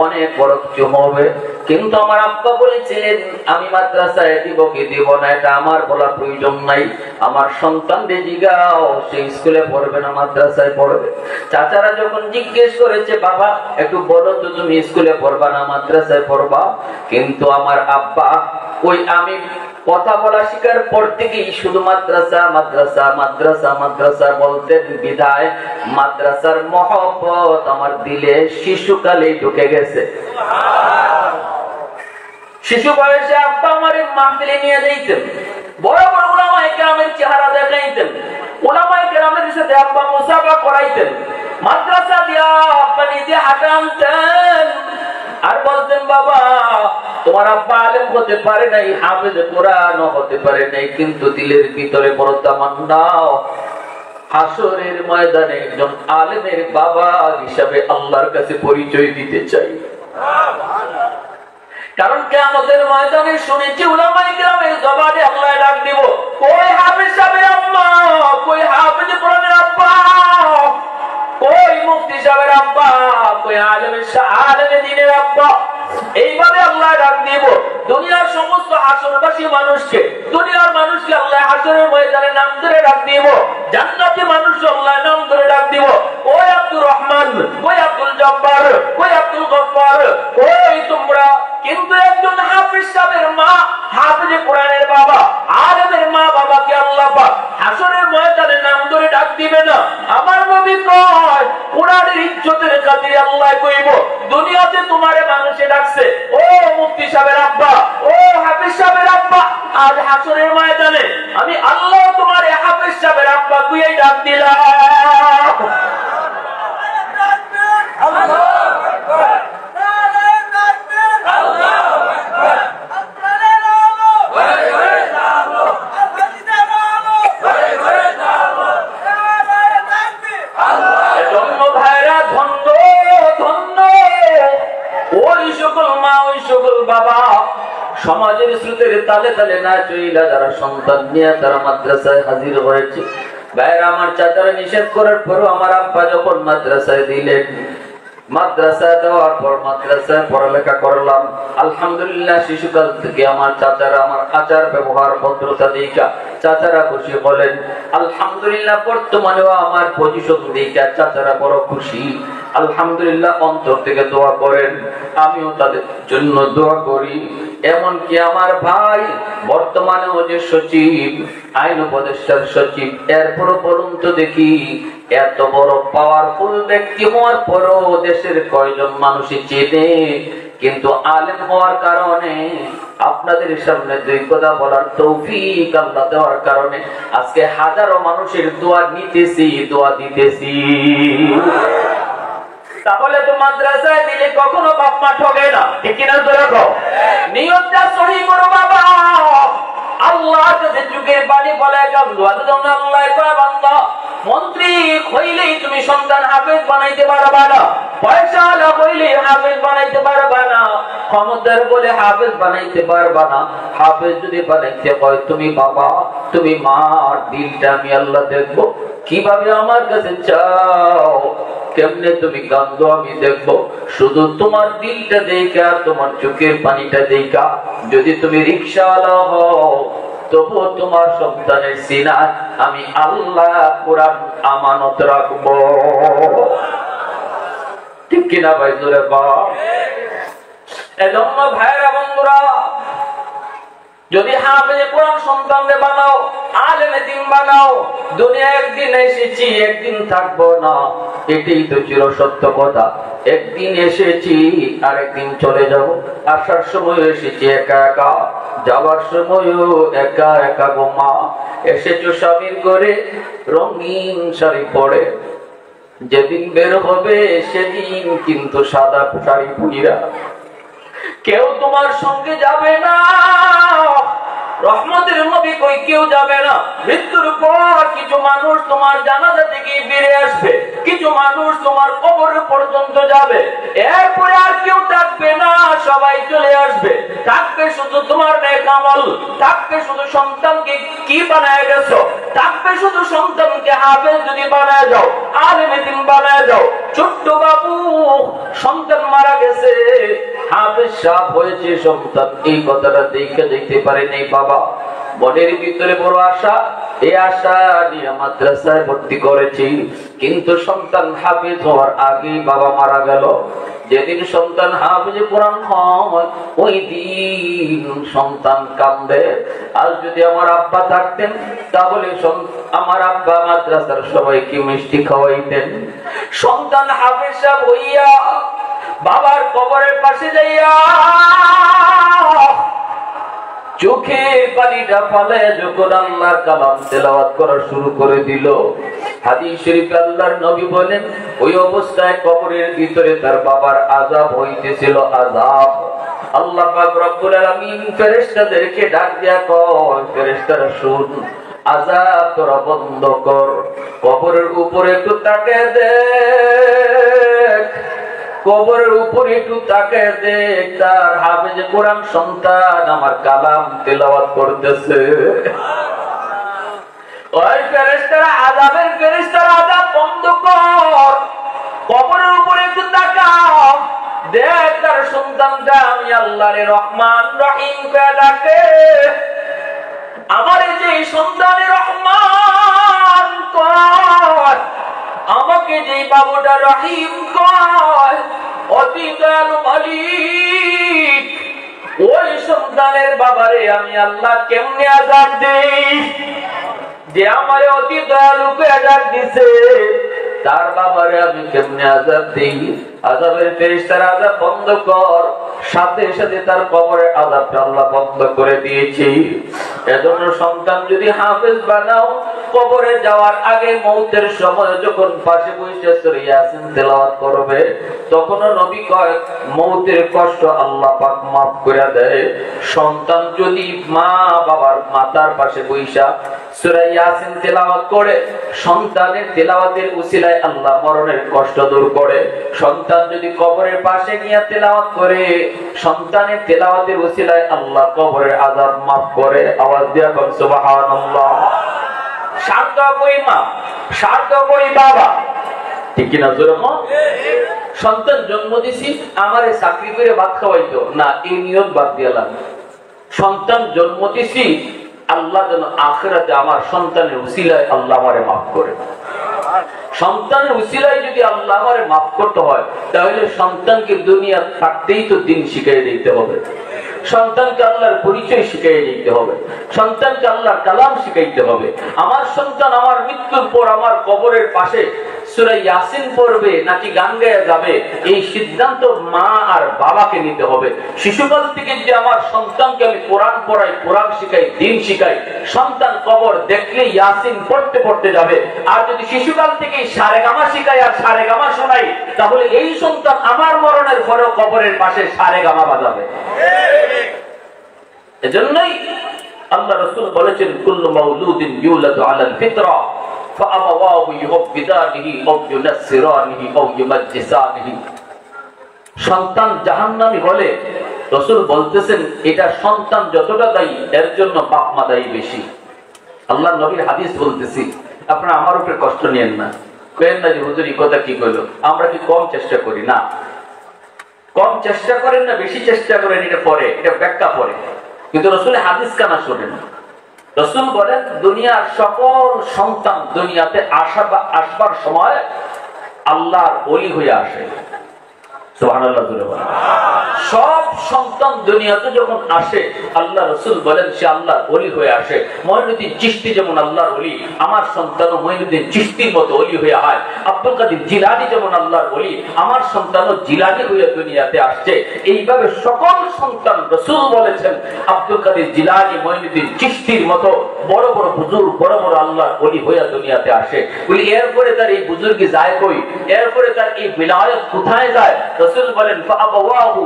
অনেক বড় কিছু হবে। কিন্তু আমার আব্বা বলেছিলেন আমি মাদ্রাসায় দিব কি দিব না এটা আমার বলার প্রয়োজন নাই, আমার সন্তানদের জিগাও সে স্কুলে পড়বে না মাদ্রাসায় পড়বে। চাচারা যখন জিজ্ঞেস করেছে বাবা একটু বলো তো তুমি স্কুলে পড়বা না মাদ্রাসায় পড়বা, কিন্তু আমার আব্বা ওই আমি কথা বলা শিকার পর থেকেই শুধু মাদ্রাসা মাদ্রাসা মাদ্রাসা মাদ্রাসা বলতেন, বিধায় মাদ্রাসার মহব্বত আমার দিলে শিশুকালেই ঢুকে গেছে। শিশু বয়সে আব্বা আমার মাহফিলে নিয়ে যাইতেন, বড় বড় উলামায়ে কেরামের চেহারা দেখাইতেন, উলামায়ে কেরামের সাথে আব্বা মুসাফা করাইতেন, মাদ্রাসা দিয়া আব্বা নিজে হাঁটা আনতেন আর বলতেন বাবা তোমার আব্বা আলেম হতে পারে নাই, হাফেজ কোরআন হতে পারে নাই, কিন্তু দিলের ভিতরে বড় তামান্না হাসরের ময়দানে একজন আলেমের বাবা হিসাবে আল্লাহর কাছে পরিচয় দিতে চাই। কারণ কিয়ামতের ময়দানে শুনেছি উলামায়ে কেরামের জবানে আল্লাহ ডাক দিব, কই হাফেজ সাহেবের আম্মা, কই হাফেজ কোরআনের আব্বা, কই মুফতি সাহেবের আব্বা, কই আলেমে দ্বীনের আব্বা। এইভাবে আল্লাহ ডাক দিব দুনিয়ার সমস্ত হাসরবাসী মানুষকে, দুনিয়ার মানুষকে আল্লাহ হাসরের ময়দানে নাম ধরে ডাক দিব, জান্নাতি মানুষ আল্লাহ নাম ধরে ডাক দিব, ওই আব্দুর রহমান, ওই আব্দুল জব্বার, ওই আব্দুল গফফার, ওই তোমরা। কিন্তু একজন হাফেজ সাহেবের মা, হাফেজে কোরআনের বাবা, আলেমের মা বাবাকে আল্লাহ পাক হাসরের ময়দানে নাম ধরে ডাক দিবে না। আমার নবী কয় কোরআনের ইজ্জতের খাতিরে আল্লাহ কইব দুনিয়াতে তোমারে মানুষে ডাকছে ও মুফতি সাহেবের আব্বা, ও হাফেজ সাহেবের আব্বা, আজ হাসরের ময়দানে আমি আল্লাহ তোমার হাফেজ সাহেবের আব্বা কুইয়াই ডাক দিলাম। আল্লাহু আকবার, নারায়ে তাকবীর, আল্লাহু আকবার, আপনারে আলো, ঘরে ঘরে আলো, আফাদিদের আলো, ঘরে ঘরে আলো, নারায়ে তাকবীর, আল্লাহ। এজন্য ভাইরা ধন্য ধন্য ওই সকল মা, ওই সকল বাবা সমাজের স্রোতের তালে তালে না চইলা যারা সন্তান নিয়ে তারা মাদ্রাসায় হাজির হয়েছে। ভাইরা আমার চাচারা নিষেধ করার পরও আমার আব্বা যখন মাদ্রাসায় দিলেন, মাদ্রাসায় দেওয়ার পর মাদ্রাসায় পড়ালেখা করলাম। আলহামদুলিল্লাহ শিশুকাল থেকে আমার চাচারা আমার আচার ব্যবহার ভদ্রতা দেখা চাচারা খুশি হলেন। আলহামদুলিল্লাহ বর্তমানেও আমার পজিশন দেখা চাচারা বড় খুশি। আলহামদুলিল্লাহ অন্তর থেকে দোয়া করেন, আমিও তাদের জন্য দোয়া করি। এমনকি আমার ভাই বর্তমানেও যে সচিব, আইন উপদেষ্টার সচিব, এরপরও বলুন তো দেখি এত বড় পাওয়ারফুল ব্যক্তি হওয়ার পরও দেশের কয়জন মানুষই চেনে? কিন্তু আলেম হওয়ার কারণে আপনাদের সামনে দুই কথা বলার তৌফিক আল্লাহ দেওয়ার কারণে আজকে হাজারো মানুষের দোয়া নিতেছি, দোয়া দিতেছি। তাহলে তো মাদ্রাসায় দিলে কখনো বাপ মা ঠকে না, ঠিক কিনা? নিয়তটা সহি করো বাবা। আল্লাহর কাছে যুগের বাণী বলে কান্দো, আল্লাহ কয় বান্দা মন্ত্রী হইলেই তুমি সন্তান হাফেজ বানাইতে পারবা না, পয়সাওয়ালা হইলেই হাফেজ বানাইতে পারবা না, ক্ষমতার বলে হাফেজ বানাইতে পারবা না। হাফেজ যদি বানাইতে হয় তুমি বাবা, তুমি মা, দিলটা আমি আল্লাহ দেখবো। কিভাবে আমার কাছে চাও, কেমনে তুমি কান্দো আমি দেখবো। শুধু তোমার দিলটা দেখা, তোমার চোখের পানিটা দেখা। যদি তুমি রিকশাওয়ালা হও তবুও তোমার সন্তানের সিনায় আমি আল্লাহ কোরআন আমানত রাখবো, ঠিক কিনা ভাই? জোরে বল। এজন্য ভাইরা বন্ধুরা, যদি হাফেজে কোরআন সন্তানদের বানাও, আলেমে দ্বীন বানাও, দুনিয়া একদিন এসেছি একদিন থাকবো না, এটাই তো চির সত্য কথা। একদিন এসেছি আর একদিন চলে যাব। আসার সময় এসেছি একা একা, যাবার সময়ও একা একা গো মা। এসেছো স্বামীর করে রঙিন শাড়ি পরে, যেদিন বের হবে সেদিন কিন্তু সাদা শাড়ি পরিরা। কেউ তোমার সঙ্গে যাবে না, রহমতের নবী কই কেউ যাবে না। মৃত্যুর পর কিছু মানুষ তোমার জানাজা থেকে ফিরে আসবে, কিছু মানুষ তোমার কবর পর্যন্ত যাবে, এরপরে আর কেউ থাকবে না, সবাই চলে আসবে। থাকবে শুধু তোমার নেক আমল, থাকবে শুধু সন্তানকে কি বানায় গেছো, থাকবে শুধু সন্তানকে হাফেজ যদি বানায় যাও, আলেম দ্বীন বানায় যাও। ছোট্ট বাবু সন্তান মারা গেছে, হাফেজ সাহেব হয়েছে সন্তান, এই কথাটা দেখে দেখতে পারেনি বাবা। মনের ভিতরে বড় আশা, এই আশা নিয়ে মাদ্রাসায় ভর্তি করেছি, কিন্তু সন্তান হাফেজ হওয়ার আগেই বাবা মারা গেল। যেদিন সন্তান হাফেজে কোরআন হয় ওই দিন সন্তান কান্দে। আর যদি আমার আব্বা থাকতেন তাহলে আমার আব্বা মাদ্রাসার সবাইকে মিষ্টি খাওয়াইতেন। সন্তান হাফেজ সাহেব হইয়া বাবার কবরের পাশে যাইয়া চোখের পানিটা ফালে যখন আল্লাহর কালাম তেলাওয়াত করা শুরু করে দিল, হাদিস শরীফে আল্লাহর নবী বলেন ওই অবস্থায় কবরের ভিতরে তার বাবার আযাব হইতেছিল, আযাব। আল্লাহ পাক রব্বুল আলামিন ফেরেশতাদেরকে ডাক দিয়া কয়, ফেরেশতারা শুন, আযাব তোরা বন্ধ কর, কবরের উপরে একটু তাকিয়ে দেখ, কবরের উপরে একটু তাকিয়ে দেখ, তার হাফেজে কোরআন সন্তান আমার কালাম তেলাওয়াত করতেছে। ওই ফেরেশতারা আযাবের ফেরেশতারা আযাব বন্ধ কর, কবরের উপরে একটু তাকাও, দেখ তার সন্তানটা আমি আল্লাহরে রহমান রহিম কে ডাকে। আমার যে সন্তানে রহমান কয়, আমাকে যে বাবুটা রহিম কয়, অতি দয়ালু মালিক, ওই সন্তানের বাবারে আমি আল্লাহ কেমনে আযাব দেই? যে আমারে অতি দয়ালুকে আযাব দিছে, তার বাবারে আমি কেমনে আযাব দেই? আযাবের ফেরেশতারা আযাব বন্ধ কর, সাথে সাথে তার কবরের আযাবটা আল্লাহ বন্ধ করে দিয়েছে। এজন্য সন্তান যদি হাফেজ বানাও, কবরে যাওয়ার আগে মৌতের সময় যখন পাশে বসে সূরা ইয়াসিন তেলাওয়াত করবে, তখন নবী কয় মৌতের কষ্ট আল্লাহ পাক মাফ করে দেয়। সন্তান যদি মা বাবার মাথার পাশে বসে সূরা ইয়াসিন তেলাওয়াত করে, সন্তানের তেলাওয়াতের উসিলায় আল্লাহ মরণের কষ্ট দূর করে। সন্তান যদি কবরের পাশে গিয়ে তেলাওয়াত করে, সন্তানের তেলাওয়াতের উসিলায় আল্লাহ কবরের আযাব মাফ করে। আওয়াজ দিয়া কোন সুবহানাল্লাহ। সার্থক ওই মা, সার্থক ওই বাবা, ঠিক কিনা জোরে বল। সন্তান জন্ম দিছি আমারে চাকরি করে ভাত খাওয়াইতো না, এই নিয়ত বাদ দিলাম। সন্তান জন্ম দিছি আল্লাহ যেন আখিরাতে আমার সন্তানের উসিলায় আল্লাহ আমারে মাফ করে। সন্তানের উসিলায় যদি আল্লাহ আমারে মাফ করতে হয়, তাহলে সন্তানকে দুনিয়া থাকতেই তো দিন শিখিয়ে দিতে হবে, সন্তানকে আল্লাহর পরিচয় শিখিয়ে দিতে হবে, সন্তানকে আল্লাহর কালাম শিখাইতে হবে। আমার সন্তান আমার মৃত্যুর পর আমার কবরের পাশে সূরা ইয়াসিন পড়বে নাকি গান গায়ে যাবে, এই সিদ্ধান্ত মা আর বাবাকে নিতে হবে। শিশুকাল থেকে যে আমার সন্তানকে আমি কোরআন পড়াই, কোরআন শিখাই, দিন শিখাই, সন্তান কবর দেখলে ইয়াসিন পড়তে পড়তে যাবে। আর যদি শিশুকাল থেকে সারেগামা শিখাই আর সারেগামা শোনাই, তাহলে এই সন্তান আমার মরণের পরেও কবরের পাশে সারেগামা বাজাবে। এজন্যই আল্লাহ রাসূল বলেছেন কুল্লু মাউলুদিন ইউলাদু আলাল ফিতরা ফাআবাওয়াহু ইউহাব্বিদানিহি আও ইউনাসসিরানিহি আও ইউমাজ্জিসানিহি। সন্তান জাহান্নামী হলে রাসূল বলতেছেন এটা সন্তান যতটা দায়ী, এর জন্য বাপ মা দায়ী বেশি। আল্লাহর নবীর হাদিস বলতেছি, আপনারা আমার উপরে কষ্ট নিয়েন না, কইেন না যে হুজুর এই কথা কি কইলো, আমরা কি কম চেষ্টা করি? না, কম চেষ্টা করেন না, বেশি চেষ্টা করেন, এটা পরে, এটা ব্যাখ্যা পরে। কিন্তু রাসূলের হাদিস কানা শোনেন। রাসূল বলেন দুনিয়ার সকল সন্তান দুনিয়াতে আসবার সময় আল্লাহর ওলি হয়ে আসে। সুবহানাল্লাহ বলে বলেন। সব সন্তান দুনিয়াতে যখন আসে আল্লাহ রাসূল বলেন সে আল্লাহর ওলি হয়ে আসে। মঈনুদ্দিন চিশতি যেমন আল্লাহর ওলি, আমার সন্তানও মঈনুদ্দিন চিশতির মতো ওলি হয়ে হয়। আব্দুল কাদের জিলানী যেমন আল্লাহর ওলি, আমার সন্তানও জিলানী হয়ে দুনিয়াতে আসছে। এইভাবে সকল সন্তান রাসূল বলেছেন আব্দুল কাদের জিলানী, মঈনুদ্দিন চিশতির মতো বড় বড় বুজুর্গ, বড় বড় আল্লাহর ওলি হয়ে দুনিয়াতে আসে। বলি এরপরে তার এই বুজুর্গি যায় কই, এরপরে তার এই বিলায়াত কোথায় যায়? রাসূল বলেন ফাআবাওয়াহু,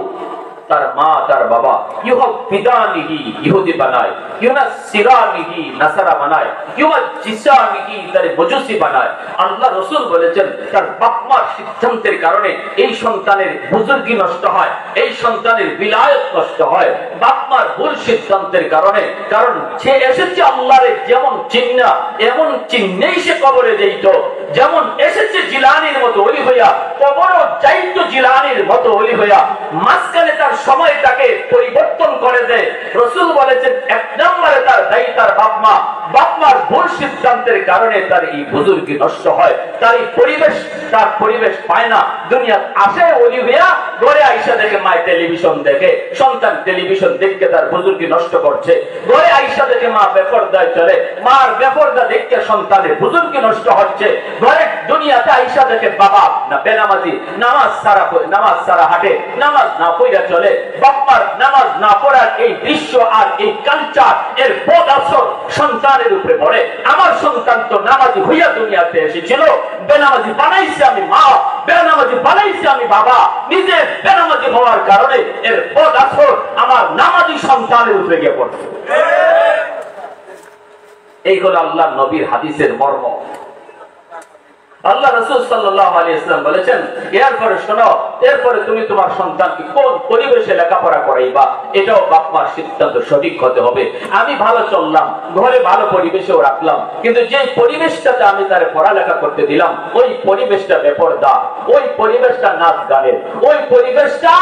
তার মা তার বাবা ইউহাব্বিদানিহি ইহুদি বানায়, ইউনাসসিরানিহি নাসারা বানায়, ইউমাজ্জিসানিহি তার মজুসি বানায়। আল্লাহ রাসূল বলেছেন তার বাপ মার সিদ্ধান্তের কারণে এই সন্তানের বুজুর্গি নষ্ট হয়, এই সন্তানের বিলায়াত নষ্ট হয় বাপ মার ভুল সিদ্ধান্তের কারণে। কারণ সে এসেছে আল্লাহরে যেমন চিন্না, এমন চিন্নেই সে কবরে যাইতো। যেমন এসেছে জিলানির মতো ওলি হইয়া, কবরও যাইতো জিলানির মতো ওলি হইয়া। মাঝখানে তার সময়টাকে পরিবর্তন করে দেয়। রাসূল বলেছেন এক নম্বরে তার দায়ী তার বাপ মা। বাপ মার ভুল সিদ্ধান্তের কারণে তার এই বুজুর্গি নষ্ট হয়, তার এই পরিবেশ, তার পরিবেশ পায় না। দুনিয়া আসে ওলি হইয়া, ঘরে আইসা দেখে মায় টেলিভিশন দেখে, সন্তান টেলিভিশন দেখে তার বুজুর্গি নষ্ট করছে। ঘরে আইসা দেখে মা বেপরদায় চলে, মার বেপরদা দেখে সন্তানের বুজুর্গি নষ্ট হচ্ছে। ঘরে দুনিয়াতে আইসা দেখে বাবা না বেনামাজি, নামাজ সারা হাঁটে, নামাজ না পড়া চলে। বাপ্পার নামাজ না পড়ার এই দৃশ্য আর এই কালচার এর বদ আসর সন্তানের উপরে পড়ে। আমার সন্তান তো নামাজি হইয়া দুনিয়াতে এসেছিল, বেনামাজি বানাইছে আমি মা, বেনামাজি বানাইছে আমি বাবা। নিজে বেনামাজি হওয়ার কারণে এর বদ আসর আমার নামাজি সন্তানের উপরে গিয়ে পড়ছে। এই হলো আল্লাহ নবীর হাদিসের মর্ম। আল্লাহ রাসূল সাল্লাল্লাহু আলাইহি ওয়াসাল্লাম বলেছেন এরপরে শোনো, এরপরে তুমি তোমার সন্তানকে কোন পরিবেশে লেখাপড়া করাইবা, এটাও বাপ মার সিদ্ধান্ত সঠিক হতে হবে। আমি ভালো চললাম, ঘরে ভালো পরিবেশেও রাখলাম, কিন্তু যে পরিবেশটাতে আমি তারে পড়ালেখা করতে দিলাম ওই পরিবেশটা বেপরদা, ওই পরিবেশটা নাচ গানের, ওই পরিবেশটা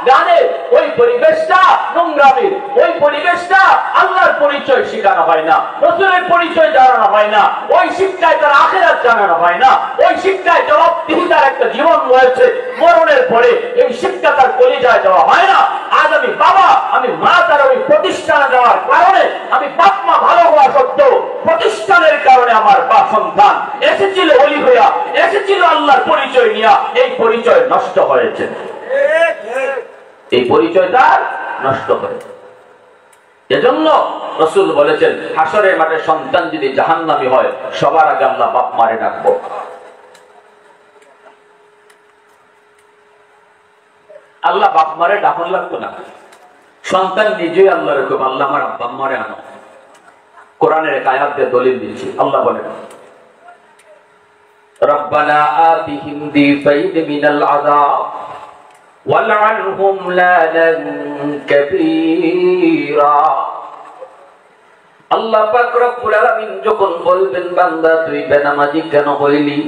গানের, ওই পরিবেশটা নোংরামির, ওই পরিবেশটা আল্লাহর পরিচয় শেখানো হয় না, রাসূলের পরিচয় জানানো হয় না, ওই শিক্ষায় তার আখিরাত জানানো হয় না, ওই শিক্ষায় জবাবদিহিতার একটা জীবন রয়েছে। মরণের পরে এই শিক্ষা তার কলিজায় দেওয়া হয় না। আজ আমি বাবা, আমি মা, তার ওই প্রতিষ্ঠানে দেওয়ার কারণে আমি বাপ মা ভালো হওয়া সত্ত্বেও প্রতিষ্ঠানের কারণে আমার বা সন্তান এসেছিল ওলি হইয়া, এসেছিল আল্লাহর পরিচয় নিয়া, এই পরিচয় নষ্ট হয়েছে, এই পরিচয় তার নষ্ট হয়েছে। এজন্য রাসূল বলেছেন হাসরের মাঠে সন্তান যদি জাহান্নামী হয় সবার আগে আল্লাহ বাপ মারে ডাকবো। আল্লাহ বাপ মারে ডাকন লাগতো না, সন্তান নিজেই আল্লাহর হুকুম, আল্লাহ আমার আব্বা মারে আনো। কোরআনের এক আয়াত দিয়ে দলিল দিচ্ছি। আল্লাহ বলেন রব্বানা আতিহিম দিফাইন মিনাল আযাব ওয়ালআনহুম লানান কাবীরা। আল্লাহ পাক রব্বুল আলামিন যখন বলবেন বান্দা তুই বেনামাজি কেন হইলি,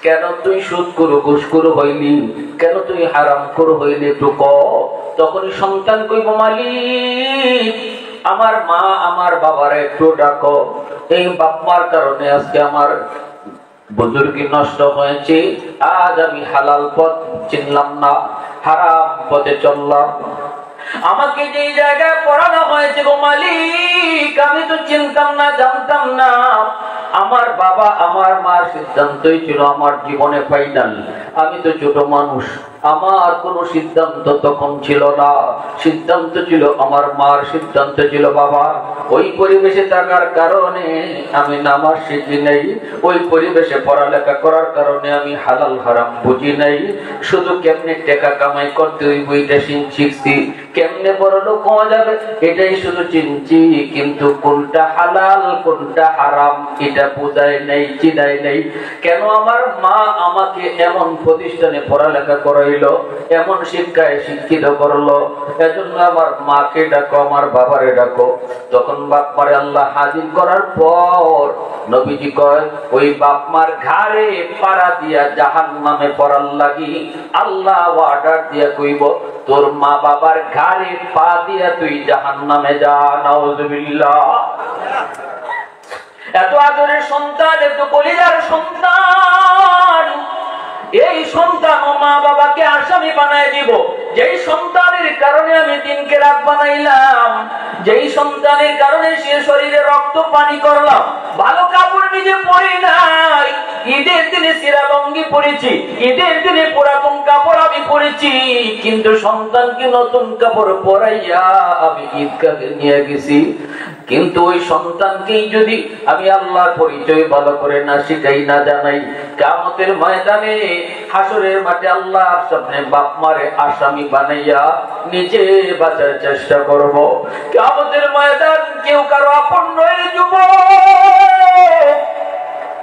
কেন তুই সুদখোর ঘুষখোর হইলি, কেন তুই হারামখোর হইলি একটু ক, তখন সন্তান কইব মালিক আমার মা আমার বাবারে একটু ডাকো, এই বাপ মার কারণে আজকে আমার বুজুর্গি নষ্ট হয়েছে, আজ আমি হালাল পথ চিনলাম না, হারাম পথে চললাম। আমাকে যে জায়গায় পড়ানো হয়েছে গো মালিক আমি তো চিনতাম না, জানতাম না, আমার বাবা আমার মার সিদ্ধান্তই ছিল আমার জীবনে ফাইনাল। আমি তো ছোট মানুষ, আমার কোনো সিদ্ধান্ত তখন ছিল না, সিদ্ধান্ত ছিল আমার মার, সিদ্ধান্ত ছিল বাবার। ওই পরিবেশে থাকার কারণে আমি নামাজ শিখি নাই, ওই পরিবেশে পড়ালেখা করার কারণে আমি হালাল হারাম বুঝি নাই, শুধু কেমনে টাকা কামাই করতে ওই বইটা শিখছি, কেমনে বড় লোক হওয়া যাবে এটাই শুধু চিনছি, কিন্তু কোনটা হালাল কোনটা হারাম এটা বোঝাই নাই, চিনাই নাই। কেন আমার মা আমাকে এমন প্রতিষ্ঠানে পড়ালেখা করাইলো, এমন শিক্ষায় শিক্ষিত করলো, এজন্য আমার মাকে ডাকো আমার বাবারে ডাকো। তখন বাপ মারে আল্লাহ হাজির করার পর নবীজি কয় ওই বাপ মার ঘাড়ে পাড়া দিয়া জাহান্নামে পড়ার লাগি আল্লাহ অর্ডার দিয়া কইব তোর মা বাবার ঘাড়ে পা দিয়া তুই জাহান্নামে যা। নাউযুবিল্লাহ। এত আদরের সন্তান, এত কলিজার সন্তান, এই সন্তান ও মা বাবাকে আসামি বানায় দিব। যেই সন্তানের কারণে আমি দিনকে রাত বানাইলাম, যেই সন্তানের কারণে সে শরীরে রক্ত পানি করলাম, ভালো কাপড় নিজে পরি নাই, ঈদের দিনে সিরা লঙ্গি পরেছি, ঈদের দিনে পুরাতন কাপড় আমি পরেছি, কিন্তু সন্তানকে নতুন কাপড় পরাইয়া আমি ঈদগাহে নিয়ে গেছি। কিন্তু ওই সন্তানকেই যদি আমি আল্লাহর পরিচয় ভালো করে না শিখাই, না জানাই, কিয়ামতের ময়দানে হাসরের মাঠে আল্লাহর সামনে বাপ মারে আসামি বানাইয়া নিজে বাঁচার চেষ্টা করব। কিয়ামতের ময়দান কেউ কারো আপন নয় যুবক,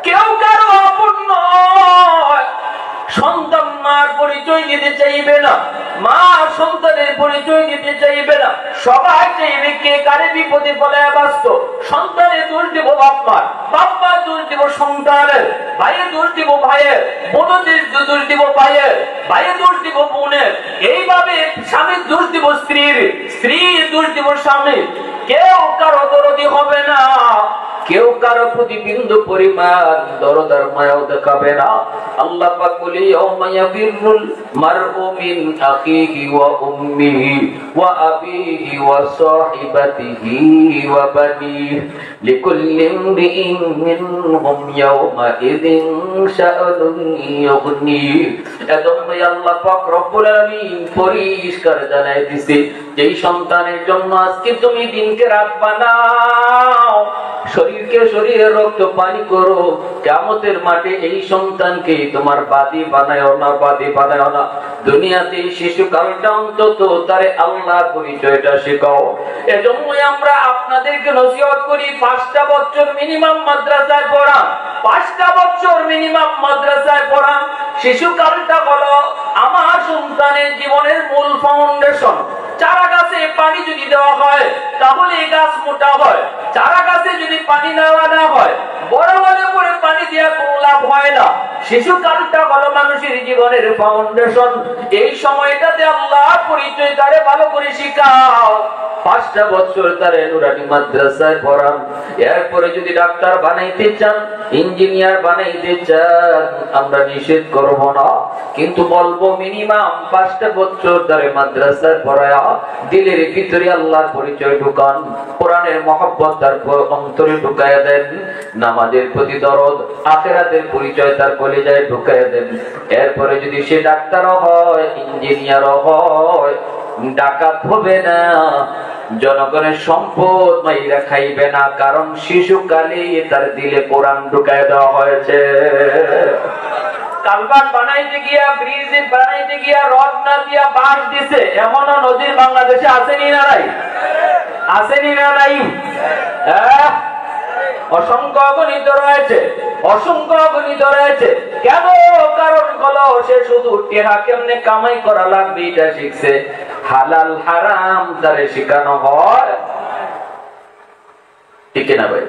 কেউ কারো আপন নয়। সন্তান মার পরিচয় দিতে চাইবে না, মা সন্তানের পরিচয় দিতে চাইবে না, সবাই চাইবে কে কারে বিপদে ফেলায় ব্যস্ত। সন্তানের দোষ দিব বাপমার, বাপমার দোষ দিব সন্তানের, ভাইয়ের দোষ দিব ভাইয়ের, বোনদের দোষ দিব ভাইয়ের, ভাইয়ের দোষ দিব বোনের, এইভাবে স্বামীর দোষ দিব স্ত্রীর, স্ত্রীর দোষ দিব স্বামীর। কেউ কারো দরদি হবে না, কেউ কারো প্রতি বিন্দু পরিমাণ দরদার মায়াও দেখাবে না। আল্লাহ পাক বলে ইয়াউমা ইয়াফিরুল মারউ মিন আখিহি ওয়া উম্মিহি ওয়া আবিহি ওয়া সাহিবাতিহি ওয়া বানিহি লিকুল্লি ইমরিইন মিনহুম ইয়াউমা ইযিন শাআনুন ইউগনি। এজন্য আল্লাহ পাক রব্বুল আলামিন পরিষ্কার জানাই দিয়েছে যেই সন্তানের জন্য আজকে তুমি দিনকে রাত বানাও, শরীরকে শরীরে রক্ত পানি করো, কিয়ামতের মাঠে এই সন্তানকে তোমার বাদী বানায়ও না, বাদী বানায়ও না। দুনিয়াতে শিশুকালটা অন্তত তারে আল্লাহর পরিচয়টা শেখাও। এজন্যই আমরা আপনাদেরকে নসিহত করি 5টা বছর মিনিমাম মাদ্রাসায় পড়া, 5টা বছর মিনিমাম মাদ্রাসায় পড়া। শিশুকালটা হলো আমার সন্তানের জীবনের মূল ফাউন্ডেশন। চারা গাছে পানি যদি দেওয়া হয় তাহলে গাছ মোটা হয়, চারা গাছে যদি পানি দেওয়া না হয় বড় হলে পরে পানি দেওয়া কোনো লাভ হয় না। শিশুকালটা হলো মানুষের জীবনের ফাউন্ডেশন। এই সময়টাতে আল্লাহর পরিচয় তারে ভালো করে শিখাও। 5টা বছর তারে নুরানি মাদ্রাসায় পড়ান। এরপরে যদি ডাক্তার বানাইতে চান, ইঞ্জিনিয়ার বানাইতে চান, আমরা নিষেধ করব না, কিন্তু বলবো মিনিমাম 5টা বছর তারে মাদ্রাসায় পড়ায়া দিলের ভিতরে আল্লাহর পরিচয় ঢুকান, কোরআনের মহব্বত তার অন্তরে ঢুকায়া দেন, নামাজের প্রতি দরদ, আখিরাতের পরিচয় তার কলিজায় ঢুকায়া দেন। এরপরে যদি সে ডাক্তারও হয়, ইঞ্জিনিয়ারও হয়, ডাকাত হবে না, জনগণের সম্পদ মাইরা খাইবে না, কারণ শিশুকালে তার দিলে কোরআন ঢুকায় দেওয়া হয়েছে। কালভার্ট বানাইতে গিয়া, ব্রিজ বানাইতে গিয়া রড না দিয়া বাঁশ দিছে, এমনও নদীর বাংলাদেশে আসেনি না নাই? আসেনি না নাই? অসংখ্য অগণিত রয়েছে, অসংখ্য অগণিত রয়েছে। কেন? কারণ হলো সে শুধু টেহা কেমনে কামাই করা লাগবে এটা শিখছে, হালাল হারাম তারে শেখানো হয়। ঠিক না ভাই?